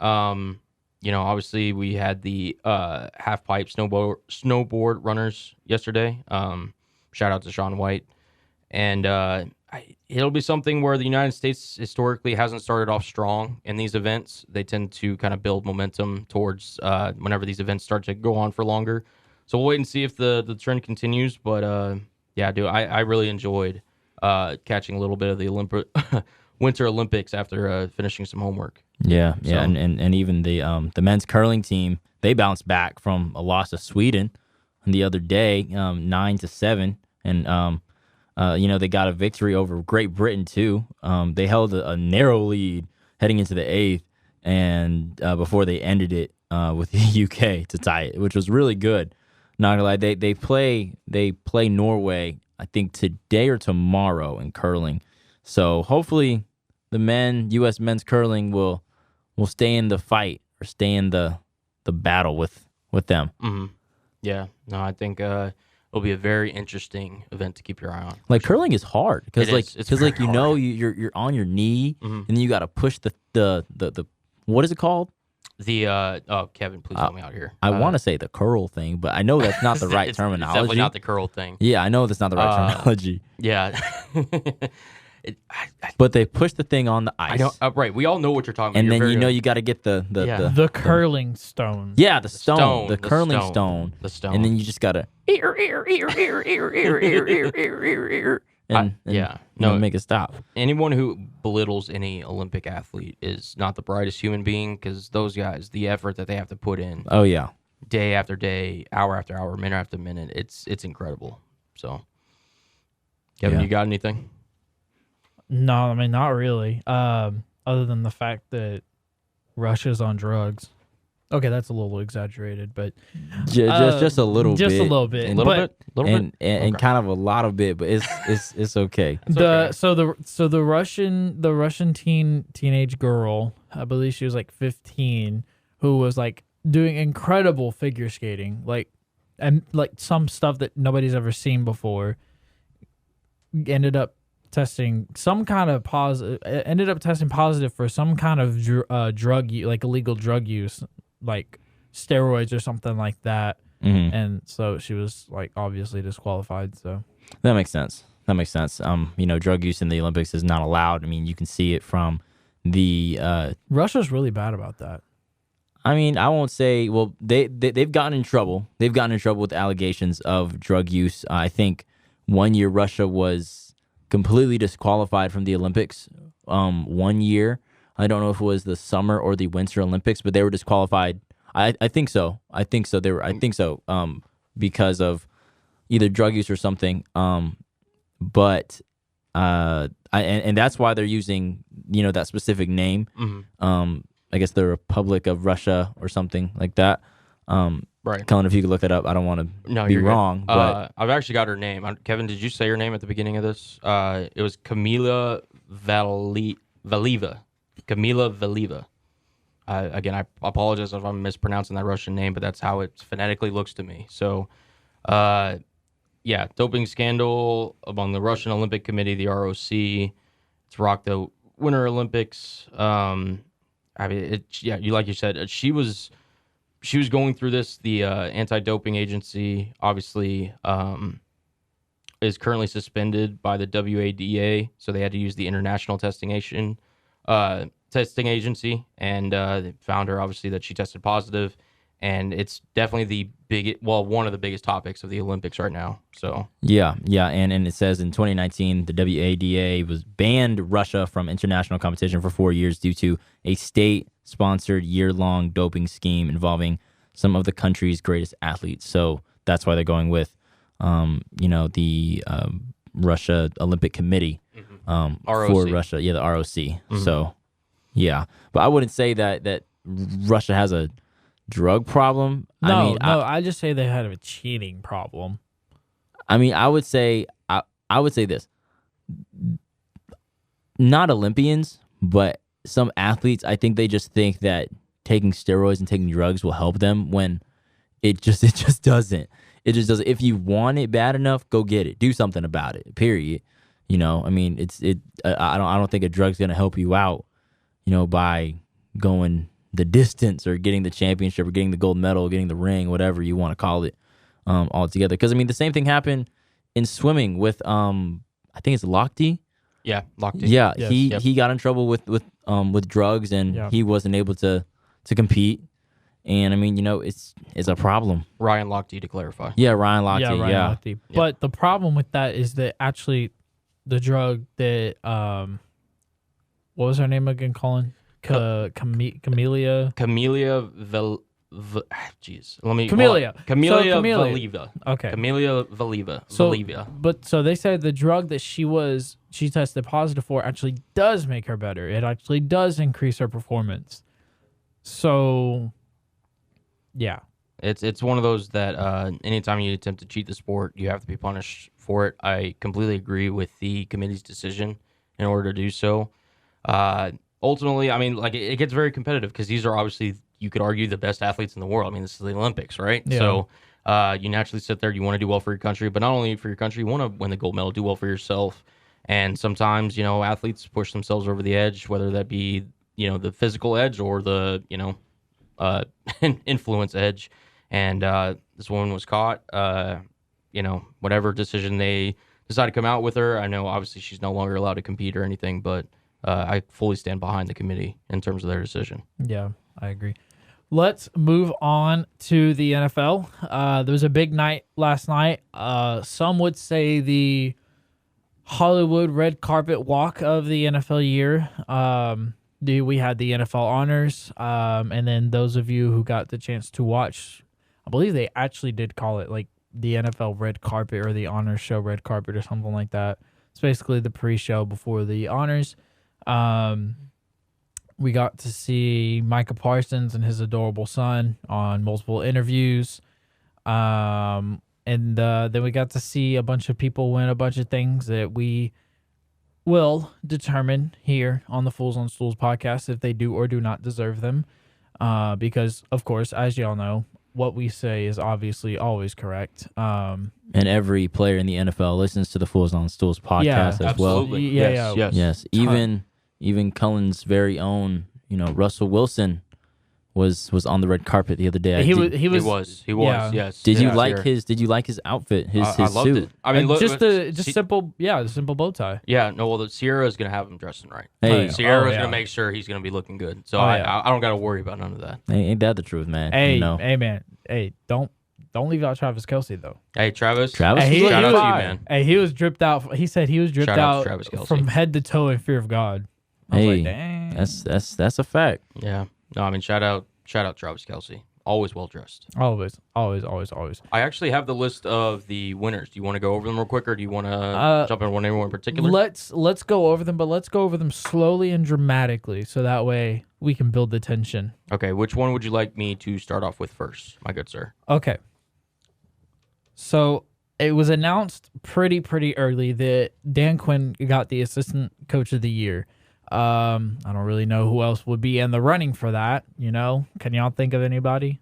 Obviously we had the half pipe snowboard runners yesterday. Shout out to Sean White. And it'll be something where the United States historically hasn't started off strong in these events. They tend to kind of build momentum towards whenever these events start to go on for longer. So we'll wait and see if the trend continues. But yeah, dude, I really enjoyed catching a little bit of the Winter Olympics after finishing some homework. Yeah, yeah, and even the men's curling team, they bounced back from a loss to Sweden the other day, 9-7, and they got a victory over Great Britain too. They held a narrow lead heading into the 8th, and before they ended it with the UK to tie it, which was really good. Not gonna lie, they play Norway, I think today or tomorrow in curling. So hopefully the U.S. men's curling will stay in the fight or stay in the battle with them. Mm-hmm. Yeah, no, I think it'll be a very interesting event to keep your eye on. Like curling is hard because It's you're on your knee and then you got to push the what is it called? Kevin, please help me out here. I want to say the curl thing, but I know that's not the right terminology. It's definitely not the curl thing. Yeah, I know that's not the right terminology. Yeah. But they push the thing on the ice. I know, right. We all know what you're talking about. And then you got to get the curling stone. Yeah, the stone, the curling stone. The stone. And then you just got to make it stop. Anyone who belittles any Olympic athlete is not the brightest human being because those guys, the effort that they have to put in. Oh yeah. Day after day, hour after hour, minute after minute, it's incredible. So, Kevin, you got anything? No, I mean, not really. Other than the fact that Russia's on drugs. Okay, that's a little exaggerated, but just a little bit. Just a little bit. And kind of a lot of bit, but it's okay. So the Russian teenage girl, I believe she was like 15, who was like doing incredible figure skating, like some stuff that nobody's ever seen before. ended up testing some kind of positive. Ended up testing positive for some kind of drug, like illegal drug use, like steroids or something like that. Mm-hmm. And so she was like obviously disqualified. So That makes sense. Drug use in the Olympics is not allowed. I mean, you can see it from the. Russia's really bad about that. I mean, I won't say. Well, they've gotten in trouble. They've gotten in trouble with allegations of drug use. I think 1 year Russia was completely disqualified from the Olympics. 1 year, I don't know if it was the summer or the Winter Olympics, but they were disqualified. I think so. I think so. Because of either drug use or something. But and that's why they're using that specific name. Mm-hmm. I guess the Republic of Russia or something like that. Right. Cullen, if you could look that up, I don't want to be wrong. But I've actually got her name. Kevin, did you say her name at the beginning of this? It was Kamila Valieva. Kamila Valieva. Again, I apologize if I'm mispronouncing that Russian name, but that's how it phonetically looks to me. So, doping scandal among the Russian Olympic Committee, the ROC. It's rocked the Winter Olympics. Like you said, she was going through this. The anti-doping agency obviously is currently suspended by the WADA, so they had to use the International Testing Agency, and they found her obviously that she tested positive, and it's definitely one of the biggest topics of the Olympics right now. So and it says in 2019 the WADA was banned Russia from international competition for 4 years due to a state-sponsored year-long doping scheme involving some of the country's greatest athletes. So that's why they're going with the Russia Olympic Committee for Russia, the ROC. Mm-hmm. So but I wouldn't say that Russia has a drug problem. I just say they had a cheating problem. I mean, I would say this. Not Olympians, but some athletes, I think they just think that taking steroids and taking drugs will help them when it just doesn't. It just doesn't. If you want it bad enough, go get it. Do something about it. Period. I mean, I don't think a drug's gonna help you out, by going the distance or getting the championship or getting the gold medal, getting the ring, whatever you want to call it, all together. Because I mean, the same thing happened in swimming with I think it's Lochte. Yeah, Lochte. Yeah, yes. He got in trouble with drugs and he wasn't able to compete. And I mean, it's a problem. Ryan Lochte, to clarify. Yeah, Ryan Lochte. Yeah, Ryan Lochte. But the problem with that is that actually the drug that what was her name again, Colin? Camellia. Valieva. Okay. Camellia Valieva. So they said the drug that she tested positive for actually does make her better. It actually does increase her performance. So, yeah. It's one of those that anytime you attempt to cheat the sport, you have to be punished for it. I completely agree with the committee's decision in order to do so. Ultimately, I mean, like it gets very competitive because these are obviously, you could argue, the best athletes in the world. I mean, this is the Olympics, right? Yeah. So you naturally sit there, you want to do well for your country, but not only for your country, you want to win the gold medal, do well for yourself. And sometimes, athletes push themselves over the edge, whether that be, the physical edge or the, influence edge. And this woman was caught, whatever decision they decided to come out with her. I know obviously she's no longer allowed to compete or anything, but I fully stand behind the committee in terms of their decision. Yeah, I agree. Let's move on to the NFL. There was a big night last night. Some would say the Hollywood red carpet walk of the NFL year. We had the NFL honors, and then those of you who got the chance to watch, I believe they actually did call it like the NFL red carpet or the honors show red carpet or something like that. It's basically the pre-show before the honors. We got to see Micah Parsons and his adorable son on multiple interviews. And then we got to see a bunch of people win a bunch of things that we will determine here on the Fools on Stools podcast if they do or do not deserve them. Because, of course, as y'all know, what we say is obviously always correct. And every player in the NFL listens to the Fools on Stools podcast Yeah, as well. Absolutely. Yeah, Yes. Yes, even Cullen's very own, Russell Wilson was on the red carpet the other day. He He was. Yeah. Yes. Did you Yeah. like his? Did you like his outfit? His I loved suit. it. I mean, look, the see- simple bow tie. Yeah, no. Well, the Sierra is gonna have him dressing right. Hey, yeah. Sierra's yeah. gonna make sure he's gonna be looking good. So Oh, I yeah. don't gotta worry about none of that. ain't that the truth, man? Hey, You know? hey, man. Hey, don't leave out Travis Kelce though. Hey, Travis. Travis Hey, was shout out looking to you, fire. man. Hey, he was dripped out. He said he was dripped Shout out to out Travis Kelce. from head to toe in fear of God. I was Hey, like, dang. that's a fact. Yeah. No, I mean, shout out Travis Kelce. Always well dressed. Always. I actually have the list of the winners. Do you want to go over them real quick, or do you want to jump in one anyone in particular? Let's go over them, but let's go over them slowly and dramatically, so that way we can build the tension. Okay, which one would you like me to start off with first, my good sir? Okay. So it was announced pretty early that Dan Quinn got the assistant coach of the year. I don't really know who else would be in the running for that. Can y'all think of anybody?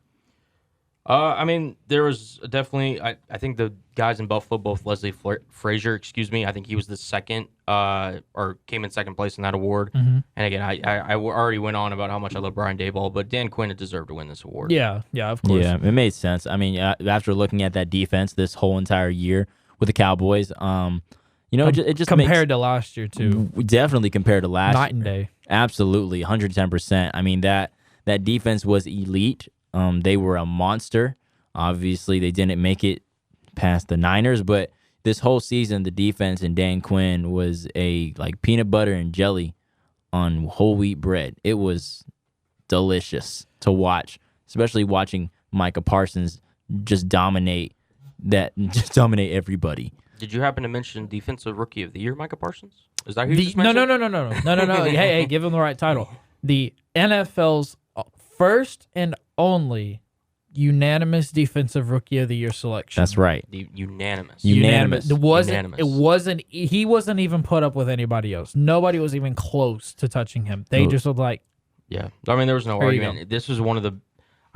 I mean, there was definitely. I think the guys in Buffalo, both Leslie Frazier, I think he was the second, or came in second place in that award. Mm-hmm. And again, I already went on about how much I love Brian Daboll, but Dan Quinn had deserved to win this award. Yeah, of course. Yeah, it made sense. I mean, after looking at that defense this whole entire year with the Cowboys, it just compared to last year too. Definitely compared to last Night year. and day. Absolutely, 110%. I mean, that defense was elite. They were a monster. Obviously, they didn't make it past the Niners, but this whole season, the defense and Dan Quinn was like peanut butter and jelly on whole wheat bread. It was delicious to watch, especially watching Micah Parsons just dominate everybody. Did you happen to mention Defensive Rookie of the Year, Micah Parsons? Is that who you just No. mentioned? Hey, give him the right title. The NFL's first and only unanimous Defensive Rookie of the Year selection. That's right. Unanimous. Unanimous. Unanimous. It wasn't. He wasn't even put up with anybody else. Nobody was even close to touching him. They just were like, Yeah. I mean, there was no There you argument. This was one of the,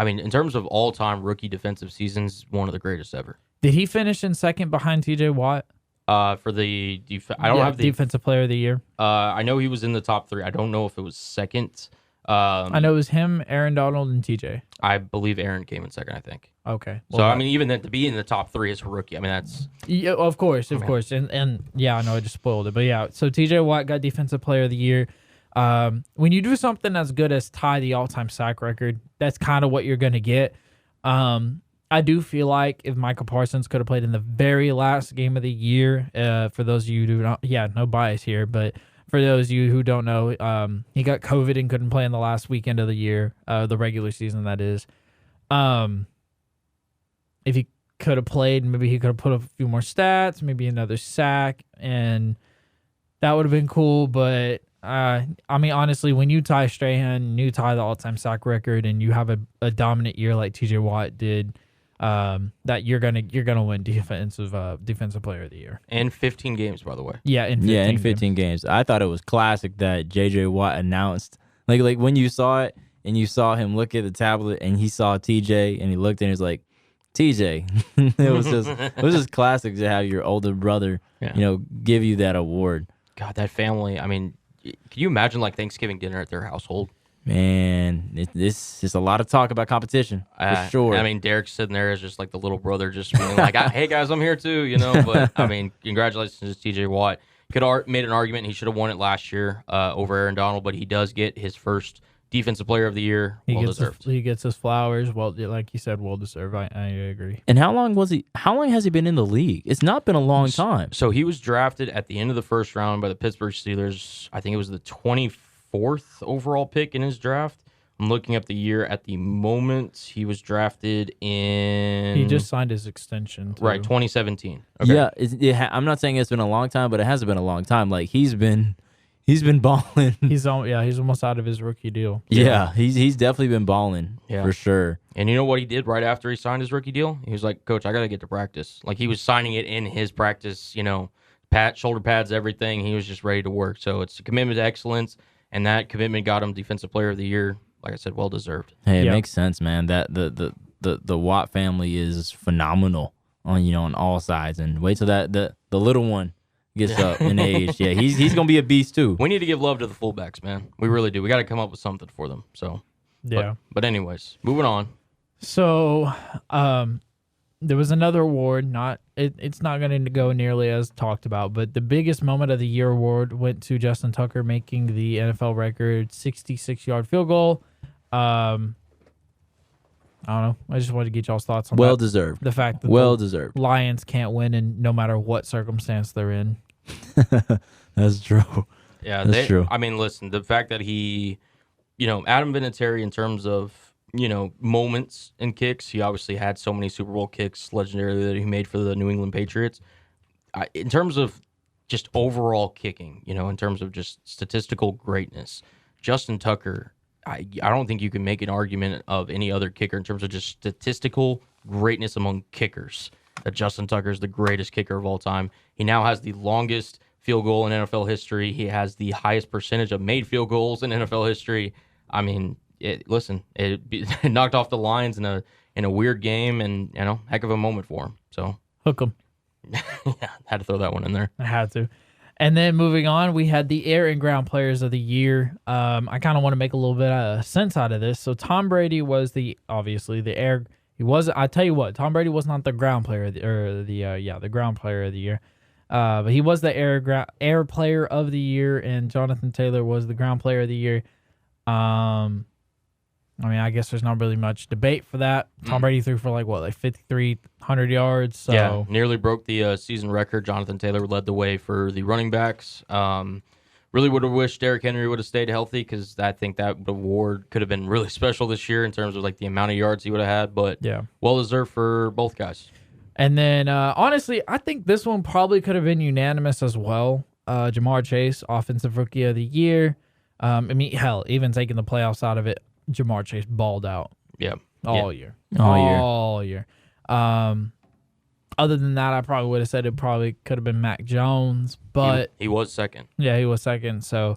in terms of all-time rookie defensive seasons, one of the greatest ever. did he finish in second behind T.J. Watt? For the I don't have the Defensive Player of the Year. I know he was in the top 3. I don't know if it was second. I know it was him, Aaron Donald, and T.J. I believe Aaron came in second, I think. Okay. So I mean, even then, to be in the top 3 as a rookie, that's Yeah, of course, and yeah, I know I just spoiled it, but yeah. So T.J. Watt got Defensive Player of the Year. When you do something as good as tie the all-time sack record, that's kind of what you're gonna get. I do feel like if Michael Parsons could have played in the very last game of the year, for those of you who don't, no bias here, but for those of you who don't know, he got COVID and couldn't play in the last weekend of the year, the regular season, that is. If he could have played, maybe he could have put up a few more stats, maybe another sack, and that would have been cool. But honestly, when you tie Strahan, you tie the all-time sack record, and you have a dominant year like T.J. Watt did, that you're gonna win defensive player of the year. and 15 games, by the way. Yeah, in 15 games. I thought it was classic that J.J. Watt announced, like when you saw it and you saw him look at the tablet and he saw TJ and he looked and he was like, TJ. it was just classic to have your older brother, give you that award. God, that family. I mean, can you imagine like Thanksgiving dinner at their household? Man, this is a lot of talk about competition for sure. I mean, Derek's sitting there as just like the little brother, just being like, "Hey guys, I'm here too," But I mean, congratulations to T.J. Watt. Made an argument he should have won it last year over Aaron Donald, but he does get his first Defensive Player of the Year. Well deserved. He gets his flowers. Well, like you said, well deserved. I agree. And how long has he been in the league? It's not been a long time. So he was drafted at the end of the first round by the Pittsburgh Steelers. I think it was the 24th overall pick in his draft. I'm looking up the year at the moment. He was drafted in... He just signed his extension. Too. Right, 2017. Okay. Yeah, I'm not saying it's been a long time, but it hasn't been a long time. Like, he's been balling. He's almost out of his rookie deal. Yeah, he's definitely been balling for sure. And you know what he did right after he signed his rookie deal? He was like, "Coach, I got to get to practice." Like, he was signing it in his practice, shoulder pads, everything. He was just ready to work. So it's a commitment to excellence, and that commitment got him Defensive Player of the Year. Like I said, well deserved. Hey, it makes sense, man. That the Watt family is phenomenal on all sides. And wait till the little one gets up in age. Yeah, he's gonna be a beast too. We need to give love to the fullbacks, man. We really do. We got to come up with something for them. So Yeah. But anyways, moving on. So, there was another award. It's not going to go nearly as talked about, but the biggest moment of the year award went to Justin Tucker making the NFL record 66-yard field goal. I don't know. I just wanted to get y'all's thoughts on Well that. deserved. The fact that Well the deserved. Lions can't win in no matter what circumstance they're in. That's true. Yeah, That's true. I mean, listen, the fact that he, Adam Vinatieri, in terms of, moments and kicks, he obviously had so many Super Bowl kicks legendary that he made for the New England Patriots. In terms of just overall kicking, in terms of just statistical greatness, Justin Tucker, I don't think you can make an argument of any other kicker in terms of just statistical greatness among kickers, that Justin Tucker is the greatest kicker of all time. He now has the longest field goal in NFL history. He has the highest percentage of made field goals in NFL history. I mean, it knocked off the Lions in a weird game, and heck of a moment for him. So Hook 'em. yeah, had to throw that one in there. I had to. And then moving on, we had the air and ground players of the year. I kind of want to make a little bit of sense out of this. So Tom Brady was obviously the air. He was. I tell you what, Tom Brady was not the ground player the ground player of the year. But he was the air player of the year, and Jonathan Taylor was the ground player of the year. I mean, I guess there's not really much debate for that. Tom Brady threw for like 5,300 yards. So yeah, nearly broke the season record. Jonathan Taylor led the way for the running backs. Really would have wished Derrick Henry would have stayed healthy, because I think that award could have been really special this year in terms of the amount of yards he would have had. But yeah, well deserved for both guys. And then honestly, I think this one probably could have been unanimous as well. Jamar Chase, Offensive Rookie of the Year. I mean, hell, even taking the playoffs out of it, Jamar Chase balled out. Yeah. All year. All year. Other than that, I probably would have said it probably could have been Mac Jones, but he was second. Yeah, he was second. So,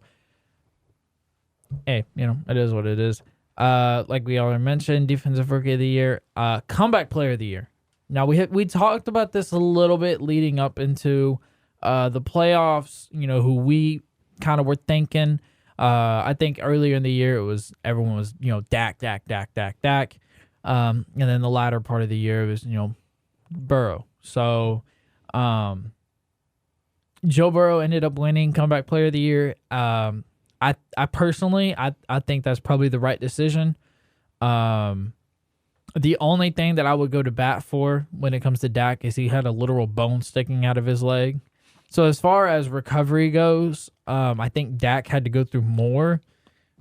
hey, it is what it is. Like we already mentioned, Defensive Rookie of the Year, Comeback Player of the Year. Now we talked about this a little bit leading up into the playoffs. Who we kind of were thinking. I think earlier in the year everyone was Dak. And then the latter part of the year was Burrow. So Joe Burrow ended up winning Comeback Player of the Year. I personally think that's probably the right decision. The only thing that I would go to bat for when it comes to Dak is he had a literal bone sticking out of his leg. So as far as recovery goes, I think Dak had to go through more.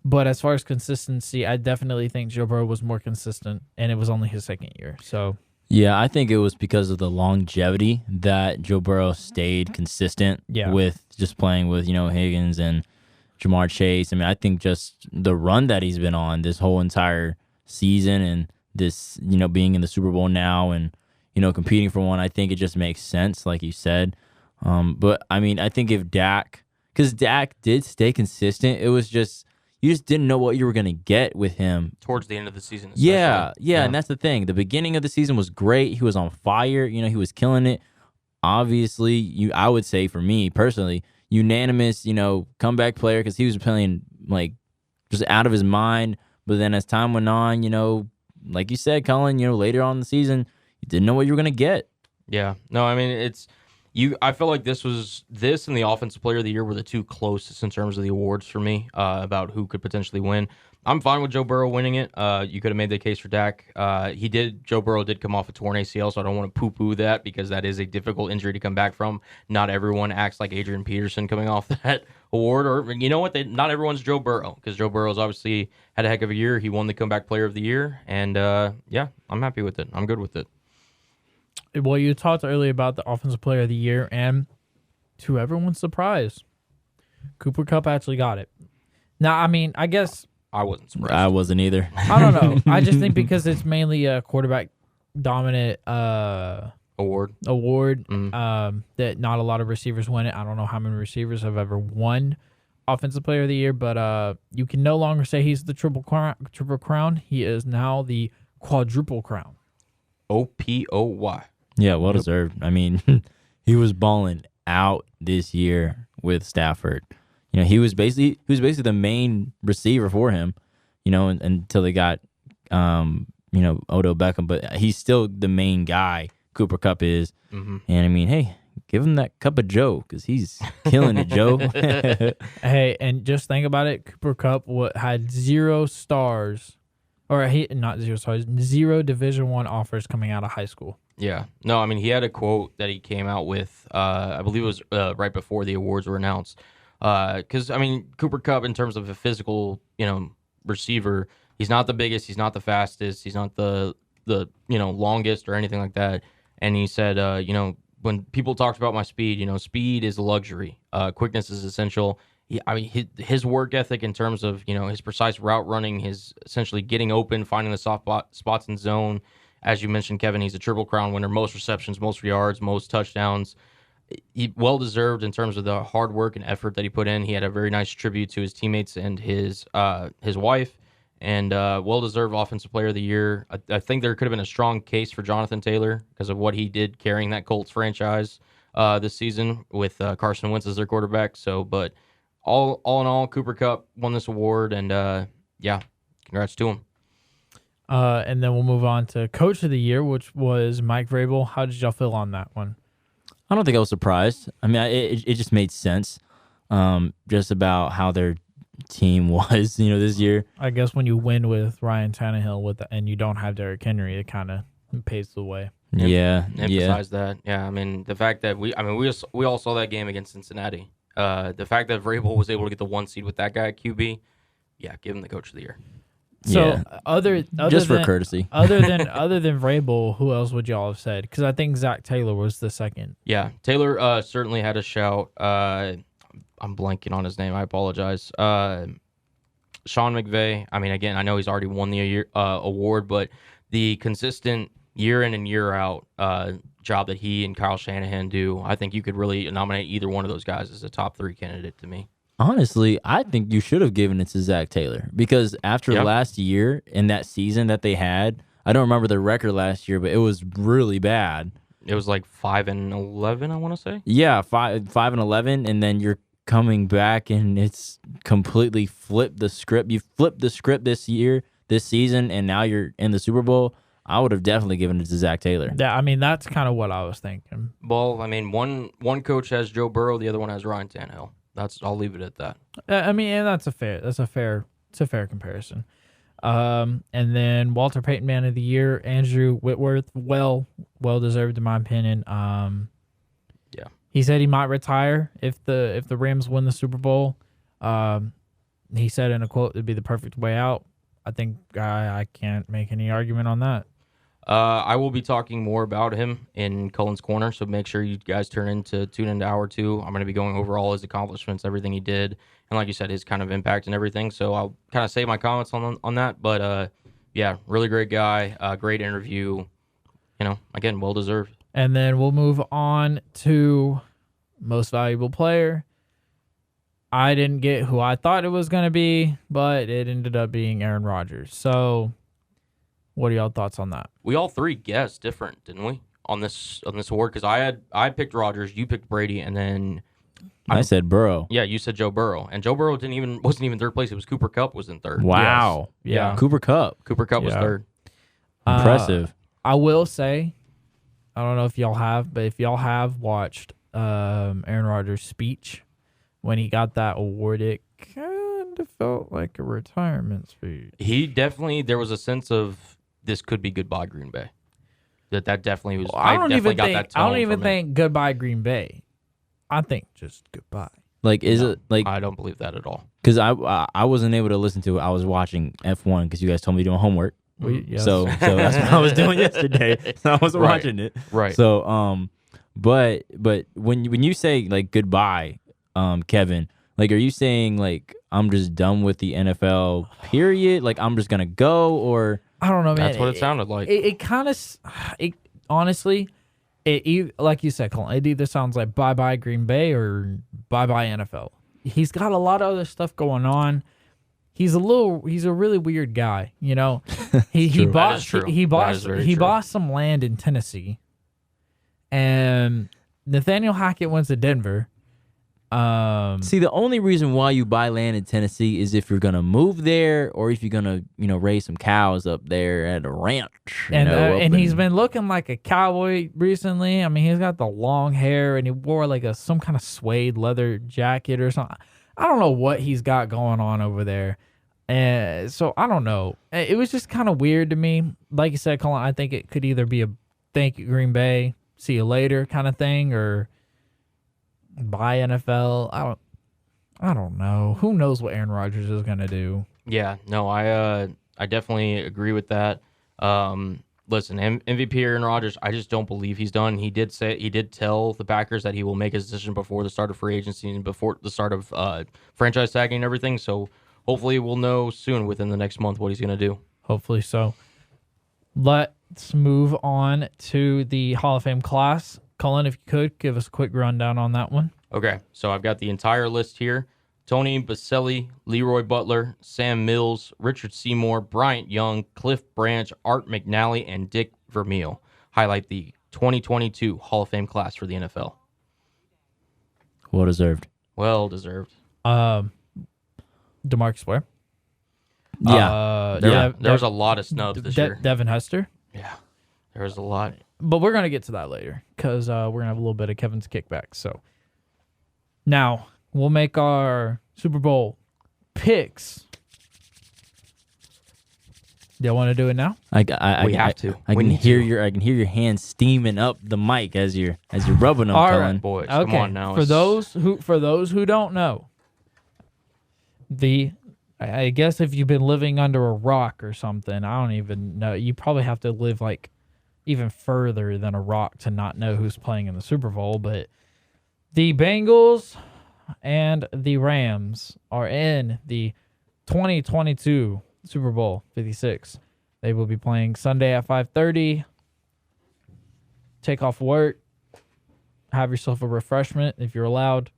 But as far as consistency, I definitely think Joe Burrow was more consistent, and it was only his second year. So yeah, I think it was because of the longevity that Joe Burrow stayed consistent with just playing with, Higgins and Jamar Chase. I mean, I think just the run that he's been on this whole entire season, and this, being in the Super Bowl now and, competing for one, I think it just makes sense, like you said. But, I mean, I think if because Dak did stay consistent, it was just, you just didn't know what you were going to get with him. Towards the end of the season, especially. Yeah, and that's the thing. The beginning of the season was great. He was on fire. He was killing it. Obviously, I would say for me personally, unanimous, comeback player, because he was playing, just out of his mind. But then as time went on, like you said, Cullen, later on in the season, you didn't know what you were going to get. Yeah. No, I mean, I feel like this and the Offensive Player of the Year were the two closest in terms of the awards for me about who could potentially win. I'm fine with Joe Burrow winning it. You could have made the case for Dak. Joe Burrow did come off a torn ACL, so I don't want to poo-poo that, because that is a difficult injury to come back from. Not everyone acts like Adrian Peterson coming off that award. Or, you know what? Not everyone's Joe Burrow, because Joe Burrow's obviously had a heck of a year. He won the Comeback Player of the Year, and yeah, I'm happy with it. I'm good with it. Well, you talked earlier about the Offensive Player of the Year, and to everyone's surprise, Cooper Kupp actually got it. Now, I mean, I guess I wasn't surprised. I wasn't either. I don't know. I just think because it's mainly a quarterback dominant award that not a lot of receivers win it. I don't know how many receivers have ever won Offensive Player of the Year, but you can no longer say he's the triple crown. He is now the quadruple crown. OPOY. Yeah, well deserved. I mean, he was balling out this year with Stafford. You know, he was basically the main receiver for him. You know, until they got Odell Beckham, but he's still the main guy. Cooper Kupp is, and I mean, hey, give him that cup of Joe because he's killing it, Joe. Hey, and just think about it. Cooper Kupp had 0 stars, or not 0 stars, 0 Division I offers coming out of high school. Yeah. No, I mean, he had a quote that he came out with, I believe it was right before the awards were announced. Because, I mean, Cooper Kupp, in terms of a physical, receiver, he's not the biggest, he's not the fastest, he's not the longest or anything like that. And he said, when people talked about my speed, speed is a luxury. Quickness is essential. His work ethic in terms of, his precise route running, his essentially getting open, finding the soft spots in zone. As you mentioned, Kevin, he's a Triple Crown winner, most receptions, most yards, most touchdowns. He well-deserved in terms of the hard work and effort that he put in. He had a very nice tribute to his teammates and his wife. And well-deserved Offensive Player of the Year. I think there could have been a strong case for Jonathan Taylor because of what he did carrying that Colts franchise this season with Carson Wentz as their quarterback. So, but all in all, Cooper Kupp won this award, and congrats to him. And then we'll move on to Coach of the Year, which was Mike Vrabel. How did y'all feel on that one? I don't think I was surprised. I mean, it just made sense, just about how their team was, this year. I guess when you win with Ryan Tannehill and you don't have Derrick Henry, it kind of paves the way. Yeah, emphasize that. Yeah, I mean the fact that we all saw that game against Cincinnati. The fact that Vrabel was able to get the 1 seed with that guy at QB, give him the Coach of the Year. So other just than, for courtty, other than Vrabel, who else would y'all have said? Because I think Zach Taylor was the second. Yeah, Taylor certainly had a shout. I'm blanking on his name. I apologize. Sean McVay. I mean, again, I know he's already won the award, but the consistent year in and year out job that he and Kyle Shanahan do, I think you could really nominate either one of those guys as a top 3 candidate to me. Honestly, I think you should have given it to Zach Taylor because after last year and that season that they had, I don't remember the record last year, but it was really bad. It was like 5-11, I want to say. Yeah, 5-11, and then you're coming back and it's completely flipped the script. You flipped the script this season, and now you're in the Super Bowl. I would have definitely given it to Zach Taylor. Yeah, I mean, that's kind of what I was thinking. Well, I mean, one coach has Joe Burrow, the other one has Ryan Tannehill. I'll leave it at that. I mean, and that's a fair comparison. And then Walter Payton Man of the Year, Andrew Whitworth, well deserved in my opinion. He said he might retire if the Rams win the Super Bowl. He said in a quote it'd be the perfect way out. I think I can't make any argument on that. I will be talking more about him in Cullen's Corner, so make sure you guys tune into hour 2. I'm going to be going over all his accomplishments, everything he did, and like you said, his kind of impact and everything. So I'll kind of save my comments on that. But really great guy, great interview. Again, well deserved. And then we'll move on to Most Valuable Player. I didn't get who I thought it was going to be, but it ended up being Aaron Rodgers. So what are y'all thoughts on that? We all 3 guessed different, didn't we, on this award? Because I picked Rodgers, you picked Brady, and then I said Burrow. Yeah, you said Joe Burrow, and Joe Burrow wasn't even third place. It was Cooper Kupp was in third. Wow. Yes. Yeah. Cooper Kupp was third. Impressive. I will say, I don't know if y'all have, but if y'all have watched Aaron Rodgers' speech when he got that award, it kind of felt like a retirement speech. He definitely, there was a sense of this could be goodbye Green Bay. That definitely was. I don't even think goodbye Green Bay. I think just goodbye. Like, it like? I don't believe that at all. Because I wasn't able to listen to it. I was watching F1 because you guys told me doing homework. Yes. So that's what I was doing yesterday. So I was watching it. Right. So but when you say like goodbye, Kevin, like, are you saying like I'm just done with the NFL period? Like I'm just gonna go, or I don't know, man. That's what it sounded like. It kind of, honestly, like you said, Cullen, it either sounds like bye-bye Green Bay or bye-bye NFL. He's got a lot of other stuff going on. he's a really weird guy. You know, he True. That bought is true. he That bought is very he true. bought some land in Tennessee, and Nathaniel Hackett went to Denver. See, the only reason why you buy land in Tennessee is if you're gonna move there, or if you're gonna, raise some cows up there at a ranch. And he's been looking like a cowboy recently. I mean, he's got the long hair, and he wore like some kind of suede leather jacket or something. I don't know what he's got going on over there. And so I don't know. It was just kind of weird to me. Like you said, Cullen, I think it could either be a thank you Green Bay, see you later kind of thing, or buy NFL. I don't know. Who knows what Aaron Rodgers is gonna do? Yeah, no, I definitely agree with that. Listen, MVP Aaron Rodgers, I just don't believe he's done. He did tell the Packers that he will make his decision before the start of free agency and before the start of franchise tagging and everything. So hopefully we'll know soon within the next month what he's gonna do. Hopefully so. Let's move on to the Hall of Fame class. Cullen, if you could, give us a quick rundown on that one. Okay, so I've got the entire list here. Tony Baselli, Leroy Butler, Sam Mills, Richard Seymour, Bryant Young, Cliff Branch, Art McNally, and Dick Vermeil highlight the 2022 Hall of Fame class for the NFL. Well deserved. Well deserved. DeMarcus Ware. Yeah. There was a lot of snubs this year. Devin Hester. Yeah, there was a lot. But we're going to get to that later because we're going to have a little bit of Kevin's kickback. So now we'll make our Super Bowl picks. Do you want to do it now? We have to. I We can need hear to. your hands steaming up the mic as you're rubbing them, All right. Cullen. Boys, Okay. come on now. For those who don't know, I guess if you've been living under a rock or something, I don't even know. You probably have to live like even further than a rock to not know who's playing in the Super Bowl. But the Bengals and the Rams are in the 2022 Super Bowl 56. They will be playing Sunday at 5:30. Take off work, have yourself a refreshment if you're allowed,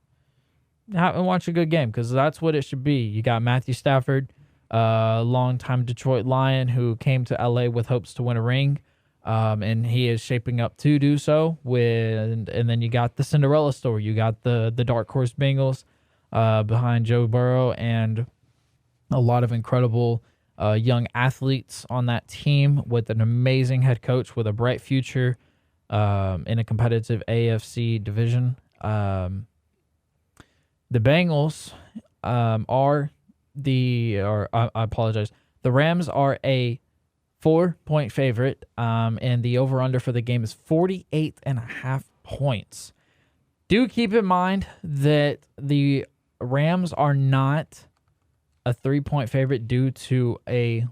and watch a good game because that's what it should be. You got Matthew Stafford, longtime Detroit Lion who came to LA with hopes to win a ring, and he is shaping up to do so. And then you got the Cinderella story. You got the dark horse Bengals behind Joe Burrow and a lot of incredible young athletes on that team with an amazing head coach with a bright future in a competitive AFC division. The Bengals I apologize. The Rams are a 4-point favorite, and the over-under for the game is 48.5 points. Do keep in mind that the Rams are not a 3-point favorite due to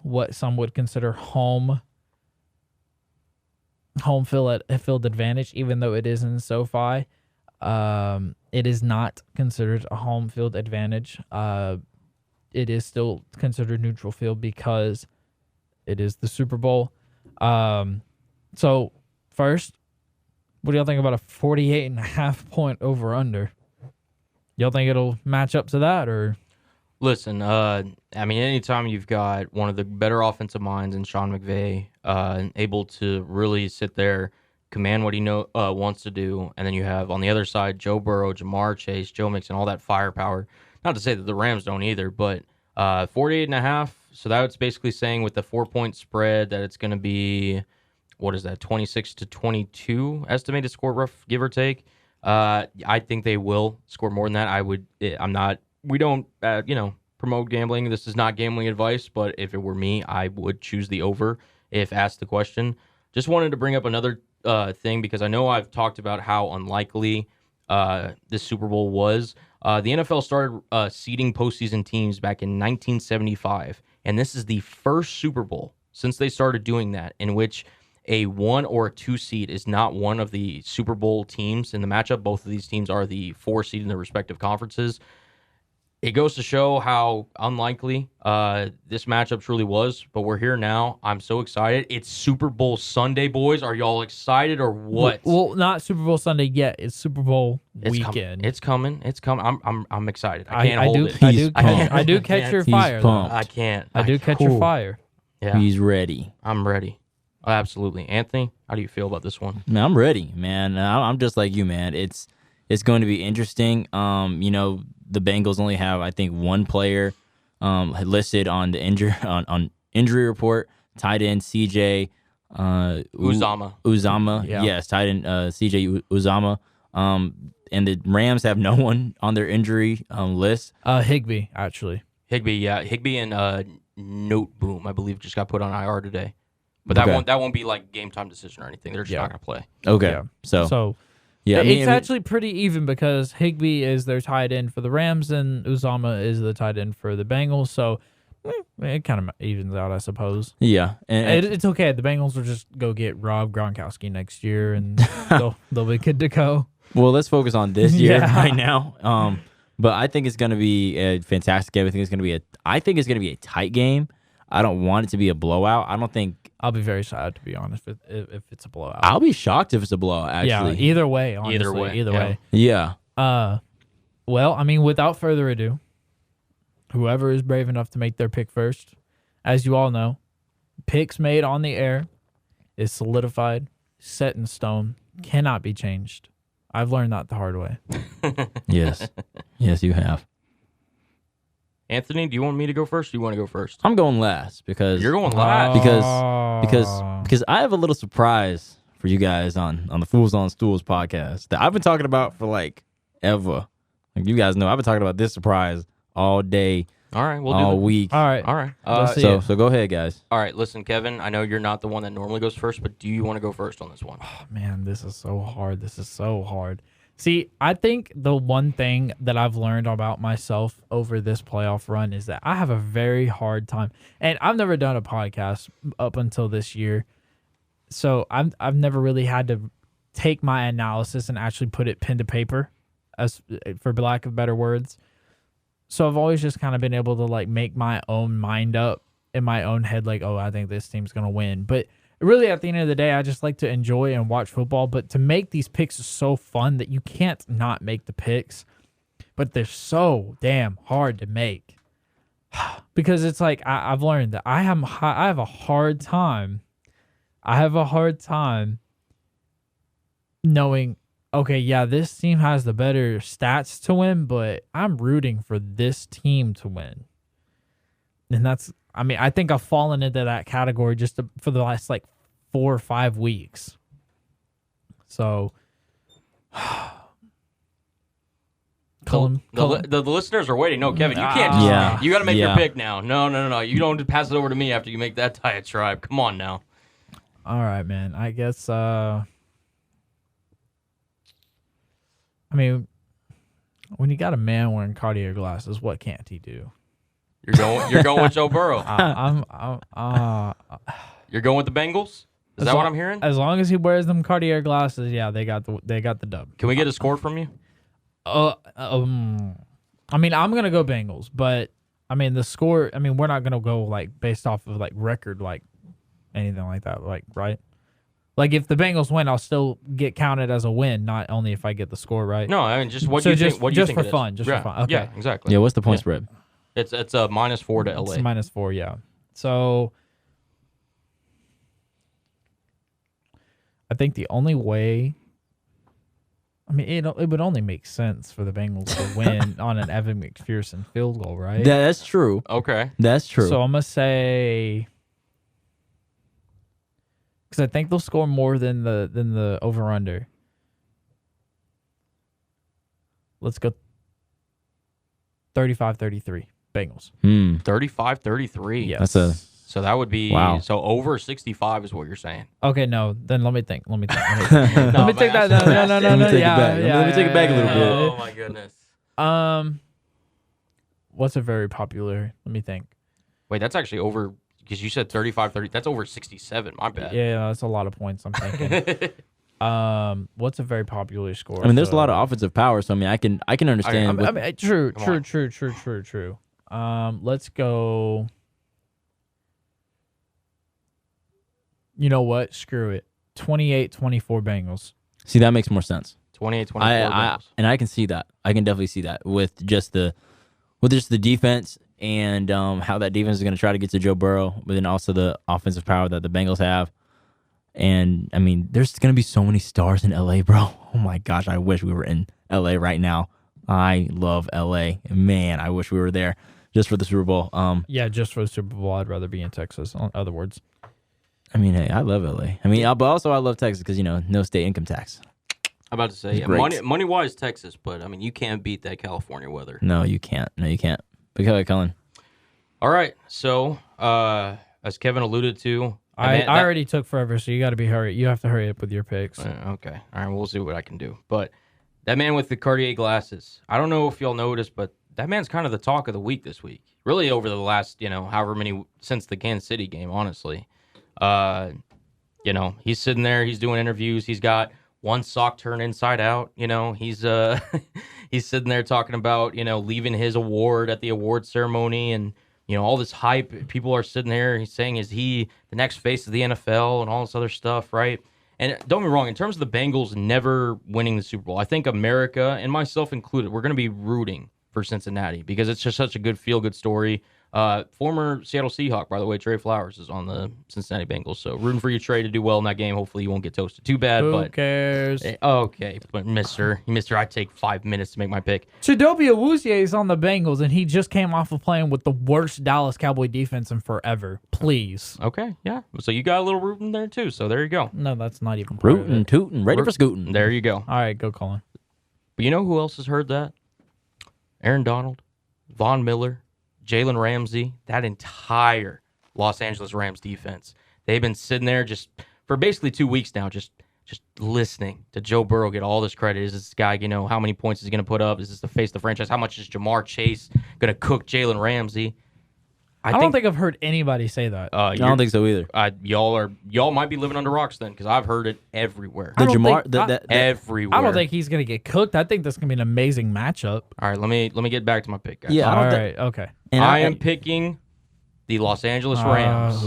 what some would consider home field advantage, even though it is in SoFi. It is not considered a home field advantage. It is still considered neutral field because it is the Super Bowl. So first, what do y'all think about a 48.5 point over under? Y'all think it'll match up to that, or? Listen, I mean, anytime you've got one of the better offensive minds in Sean McVay, able to really sit there, command what he wants to do, and then you have on the other side Joe Burrow, Jamar Chase, Joe Mixon, all that firepower. Not to say that the Rams don't either, but 48.5. So that's basically saying with the 4-point spread that it's going to be, what is that, 26-22 estimated score, rough give or take. I think they will score more than that. We don't, promote gambling. This is not gambling advice, but if it were me, I would choose the over if asked the question. Just wanted to bring up another thing because I know I've talked about how unlikely this Super Bowl was. The NFL started seeding postseason teams back in 1975, and this is the first Super Bowl since they started doing that in which a 1 or a 2 seed is not one of the Super Bowl teams in the matchup. Both of these teams are the 4 seed in their respective conferences. It goes to show how unlikely this matchup truly was, but we're here now. I'm so excited. It's Super Bowl Sunday, boys. Are y'all excited or what? Well, not Super Bowl Sunday yet. It's Super Bowl It's weekend. It's coming. I'm excited. I can't hold it. I do catch your fire, though. pumped. I can't. I do catch your Cool. fire. Yeah, He's ready. I'm ready. Absolutely. Anthony, how do you feel about this one? Man, I'm ready, man. I'm just like you, man. It's going to be interesting. The Bengals only have, I think, one player listed on the on injury report. Tight end CJ Uzama. Yeah. Yes, tight end CJ Uzama. And the Rams have no one on their injury list. Higbee, actually. Higbee and Note Boom, I believe, just got put on IR today. But Okay. that won't be like game time decision or anything. They're just not going to play. Okay, Yeah. so yeah, It's actually pretty even because Higbee is their tight end for the Rams and Uzama is the tight end for the Bengals. So it kind of evens out, I suppose. yeah, and It's okay. The Bengals will just go get Rob Gronkowski next year, and they'll be good to go. well, let's focus on this year Yeah. right now. But I think it's going to be a fantastic game. I think it's going to be a tight game. I don't want it to be a blowout. I don't think. I'll be very sad, to be honest, if it's a blowout. I'll be shocked if it's a blowout. Actually, Yeah, either way, honestly. Either way, Either yeah. way. Well, I mean, without further ado, whoever is brave enough to make their pick first, as you all know, picks made on the air is solidified, set in stone, cannot be changed. I've learned that the hard way. Yes, yes, you have. Anthony, do you want me to go first or do you want to go first? I'm going last because You're going last. because I have a little surprise for you guys on the Fools on Stools podcast that I've been talking about for like ever. Like you guys know, I've been talking about this surprise all day, All right, we'll all do it. week. All right. All right. Let's see. So go ahead, guys. All right, listen, Kevin, I know you're not the one that normally goes first, but do you want to go first on this one? Man, this is so hard. This is so hard. See, I think the one thing that I've learned about myself over this playoff run is that I have a very hard time. And I've never done a podcast up until this year. So I've never really had to take my analysis and actually put it pen to paper, as for lack of better words. So I've always just kind of been able to like make my own mind up in my own head, like, oh, I think this team's going to win. But really, at the end of the day, I just like to enjoy and watch football. But to make these picks is so fun that you can't not make the picks. But they're so damn hard to make. Because it's like I've learned that I have a hard time. I have a hard time knowing, okay, yeah, this team has the better stats to win, but I'm rooting for this team to win. And I think I've fallen into that category just for the last like 4 or 5 weeks. So, The listeners are waiting. No, Kevin, you can't. Yeah. You got to make your Yeah. pick now. No. You don't pass it over to me after you make that diatribe. Come on now. all right, man. I guess. I mean, when you got a man wearing Cartier glasses, what can't he do? You're going with Joe Burrow. You're going with the Bengals. Is that what I'm hearing? As long as he wears them Cartier glasses, yeah, they got the dub. Can we get a score from you? I mean, I'm gonna go Bengals, but I mean the score. I mean, we're not gonna go like based off of like record, like anything like that, like right. Like if the Bengals win, I'll still get counted as a win, not only if I get the score right. No, I mean just what do you think? What do you think for it is? fun, just yeah. for fun. Okay. Yeah, exactly. Yeah, what's the point spread? It's a -4 to LA. It's -4, yeah. So I think the only way, I mean, it would only make sense for the Bengals to win on an Evan McPherson field goal, right? That's true. Okay. That's true. So I'm gonna say, because I think they'll score more than the over under. Let's go 35-33 Bengals. 35-33. Yes. That's a So that would be Wow. So over 65 is what you're saying. Okay, no. Then let me think. Let me think. No, Let me take that. No. Let me take it yeah, back. yeah, Let me take it back a little bit. Oh my goodness. What's a very popular? Let me think. Wait, that's actually over because you said 35-30. That's over 67. My bad. Yeah, that's a lot of points. I'm thinking. What's a very popular score? I mean, there's a lot of offensive power, so I mean, I can understand. True. Come Let's go. You know what? Screw it. 28-24 Bengals. See, that makes more sense. 28-24 And I can see that. I can definitely see that with just the defense and how that defense is going to try to get to Joe Burrow, but then also the offensive power that the Bengals have. And I mean, there's going to be so many stars in LA, bro. Oh my gosh, I wish we were in LA right now. I love LA. Man, I wish we were there just for the Super Bowl. Yeah, just for the Super Bowl, I'd rather be in Texas. In other words. I mean, hey, I love LA. I mean, but also I love Texas because, no state income tax. I'm about to say, yeah, money-wise, Texas, but, I mean, you can't beat that California weather. No, you can't. But go ahead, Cullen. All right, so, as Kevin alluded to... I already took forever, so you got to be hurry. You have to hurry up with your picks. Okay. All right, we'll see what I can do. But that man with the Cartier glasses, I don't know if y'all noticed, but that man's kind of the talk of the week this week. Really over the last, however many, since the Kansas City game, honestly. He's sitting there, he's doing interviews, he's got one sock turned inside out, he's he's sitting there talking about, leaving his award at the award ceremony and, all this hype. People are sitting there, he's saying, is he the next face of the NFL and all this other stuff, right? And don't get me wrong, in terms of the Bengals never winning the Super Bowl, I think America, and myself included, we're going to be rooting for Cincinnati because it's just such a good feel-good story. Former Seattle Seahawk, by the way, Trey Flowers is on the Cincinnati Bengals. So rooting for you, Trey, to do well in that game. Hopefully you won't get toasted too bad. Who cares? Okay, but Mister, I take 5 minutes to make my pick. Chidobe Awuzie is on the Bengals, and he just came off of playing with the worst Dallas Cowboy defense in forever. Please. Okay, yeah. So you got a little rooting there too. So there you go. No, that's not even part Rootin', tootin', ready for scootin'. There you go. All right, go Cullen. But you know who else has heard that? Aaron Donald, Von Miller, Jalen Ramsey, that entire Los Angeles Rams defense. They've been sitting there just for basically 2 weeks now, just listening to Joe Burrow get all this credit. Is this guy, how many points is he going to put up? Is this the face of the franchise? How much is Jamar Chase going to cook Jalen Ramsey? I don't think I've heard anybody say that. I don't think so either. Y'all might be living under rocks then, because I've heard it everywhere. Everywhere. I don't think he's gonna get cooked. I think this is gonna be an amazing matchup. All right, let me get back to my pick, guys. Yeah, all right, okay. And I am picking the Los Angeles Rams.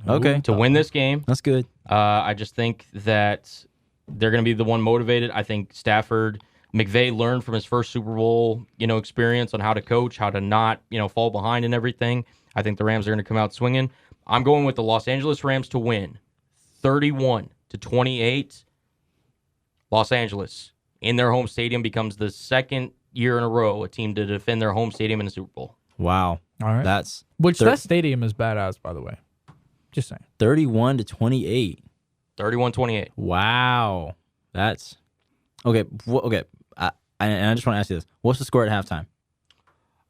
Okay. To win this game. That's good. I just think that they're gonna be the one motivated. I think McVay learned from his first Super Bowl, experience on how to coach, how to not, fall behind and everything. I think the Rams are going to come out swinging. I'm going with the Los Angeles Rams to win 31-28. Los Angeles in their home stadium becomes the second year in a row a team to defend their home stadium in the Super Bowl. Wow. All right. That stadium is badass, by the way. Just saying. 31-28. 31-28. Wow. That's okay. Okay. I just want to ask you this: what's the score at halftime?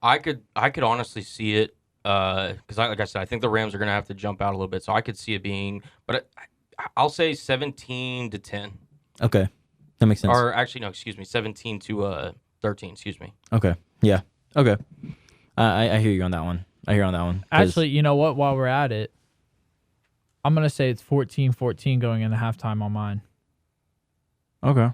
I could honestly see it. Because, like I said, I think the Rams are going to have to jump out a little bit, so I could see it being, but I'll say 17-10. Okay, that makes sense. Or actually, no, excuse me, 17-13. Excuse me. Okay, yeah, okay. I hear you on that one. Actually, you know what? While we're at it, I'm gonna say it's 14-14 going into halftime on mine. Okay.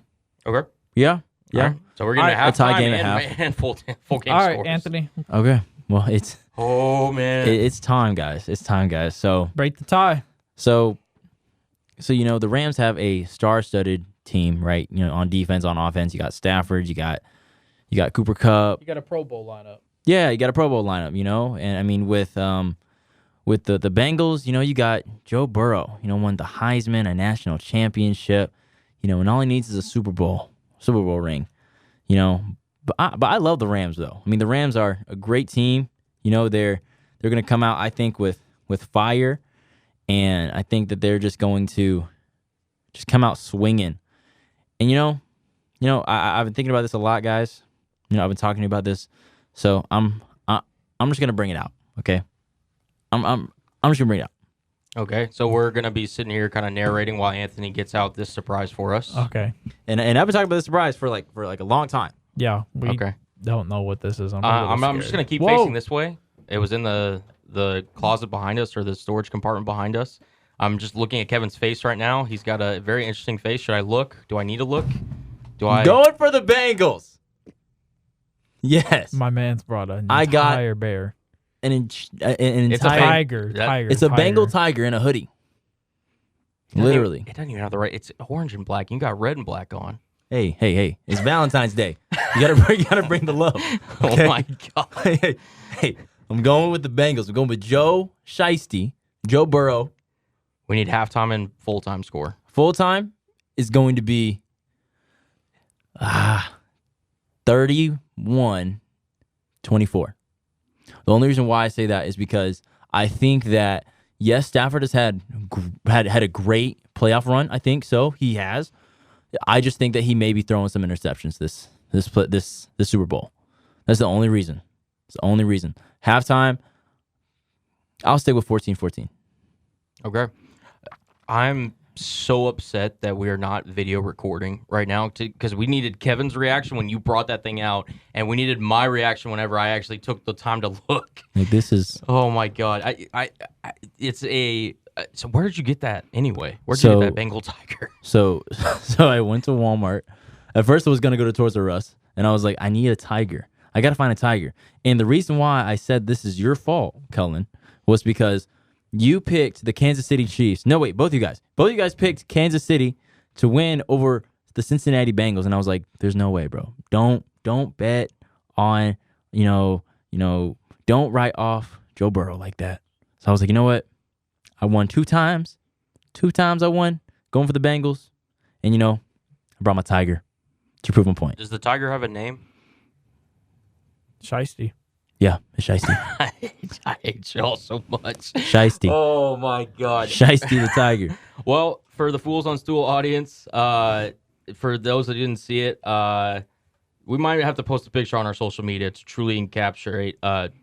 Yeah. Right. So we're getting a tie game at half and full game. All right, scores. Anthony. Okay. Well, it's it's time, guys. So break the tie. So the Rams have a star-studded team, right? On defense, on offense, you got Stafford, you got Cooper Kupp. You got a Pro Bowl lineup. Yeah, you got a Pro Bowl lineup, and I mean with the Bengals, you got Joe Burrow, won the Heisman, a national championship, and all he needs is a Super Bowl ring, But I love the Rams, though. I mean, the Rams are a great team. They're going to come out, I think, with fire, and I think that they're just going to just come out swinging. And I've been thinking about this a lot, guys. I've been talking about this, so I'm just going to bring it out. Okay, I'm just going to bring it out. Okay, so we're going to be sitting here kind of narrating while Anthony gets out this surprise for us. Okay, and I've been talking about this surprise for like a long time. Yeah, we don't know what this is. I'm just going to keep facing this way. It was in the closet behind us or the storage compartment behind us. I'm just looking at Kevin's face right now. He's got a very interesting face. Should I look? Do I need to look? Do I? Going for the Bengals. Yes. My man's brought an I got- entire bear. It's It's a Tiger. That- Tiger. It's a tiger. Bengal tiger in a hoodie. Literally. It doesn't even have the right. It's orange and black. You got red and black on. Hey. It's Valentine's Day. You gotta bring the love. Okay? Oh my god. Hey. I'm going with the Bengals. I'm going with Joe Shiesty, Joe Burrow. We need halftime and full-time score. Full time is going to be 31-24. The only reason why I say that is because I think that, yes, Stafford has had a great playoff run. I think so. He has. I just think that he may be throwing some interceptions this Super Bowl. That's the only reason. It's the only reason. Halftime, I'll stay with 14-14. Okay. I'm so upset that we are not video recording right now because we needed Kevin's reaction when you brought that thing out, and we needed my reaction whenever I actually took the time to look. Like, this is... Oh my god! It's a. So where did you get that anyway? Where'd you get that Bengal tiger? So I went to Walmart. At first, I was gonna go to Toys R Us, and I was like, I need a tiger. I gotta find a tiger. And the reason why I said this is your fault, Cullen, was because you picked the Kansas City Chiefs. No, wait, both of you guys picked Kansas City to win over the Cincinnati Bengals, and I was like, there's no way, bro. Don't bet on, don't write off Joe Burrow like that. So I was like, you know what? I won 2 times. 2 times I won going for the Bengals, and I brought my tiger to prove my point. Does the tiger have a name? Shiesty. Yeah, it's Shiesty. I hate y'all so much. Shiesty. Oh my god. Shiesty the tiger. Well, for the Fools on Stool audience, for those that didn't see it, we might have to post a picture on our social media to truly encapsulate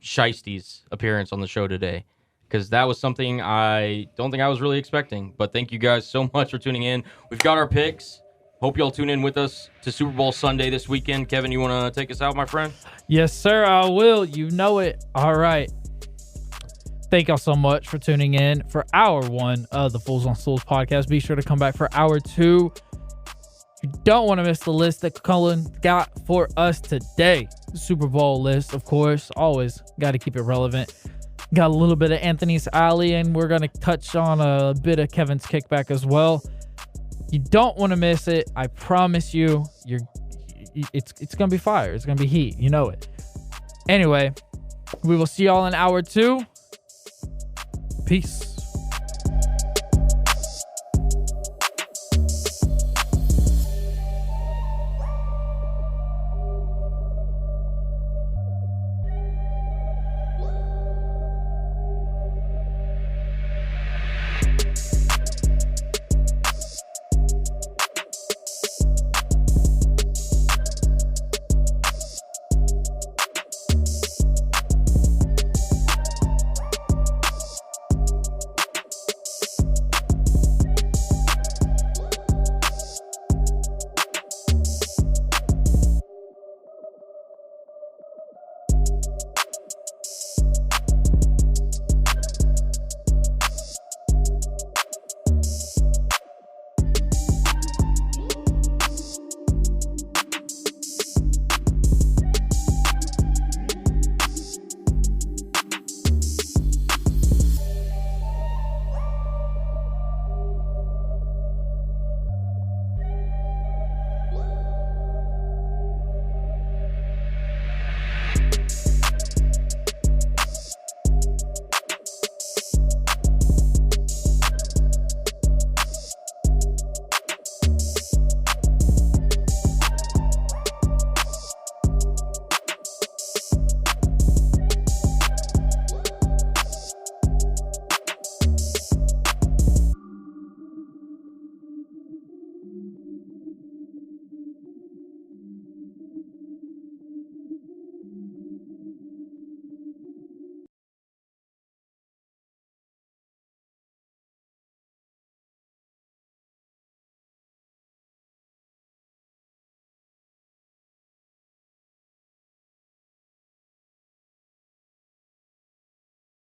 Shiesty's appearance on the show today, because that was something I don't think I was really expecting. But thank you guys so much for tuning in. We've got our picks. Hope y'all tune in with us to Super Bowl Sunday this weekend. Kevin, you want to take us out, my friend? Yes, sir, I will. You know it. All right. Thank y'all so much for tuning in for hour 1 of the Fools on Stools podcast. Be sure to come back for hour 2. You don't want to miss the list that Cullen got for us today. The Super Bowl list, of course. Always got to keep it relevant. Got a little bit of Anthony's Alley, and we're going to touch on a bit of Kevin's kickback as well. You don't want to miss it. I promise you. It's going to be fire. It's going to be heat. You know it. Anyway, we will see y'all in hour 2. Peace.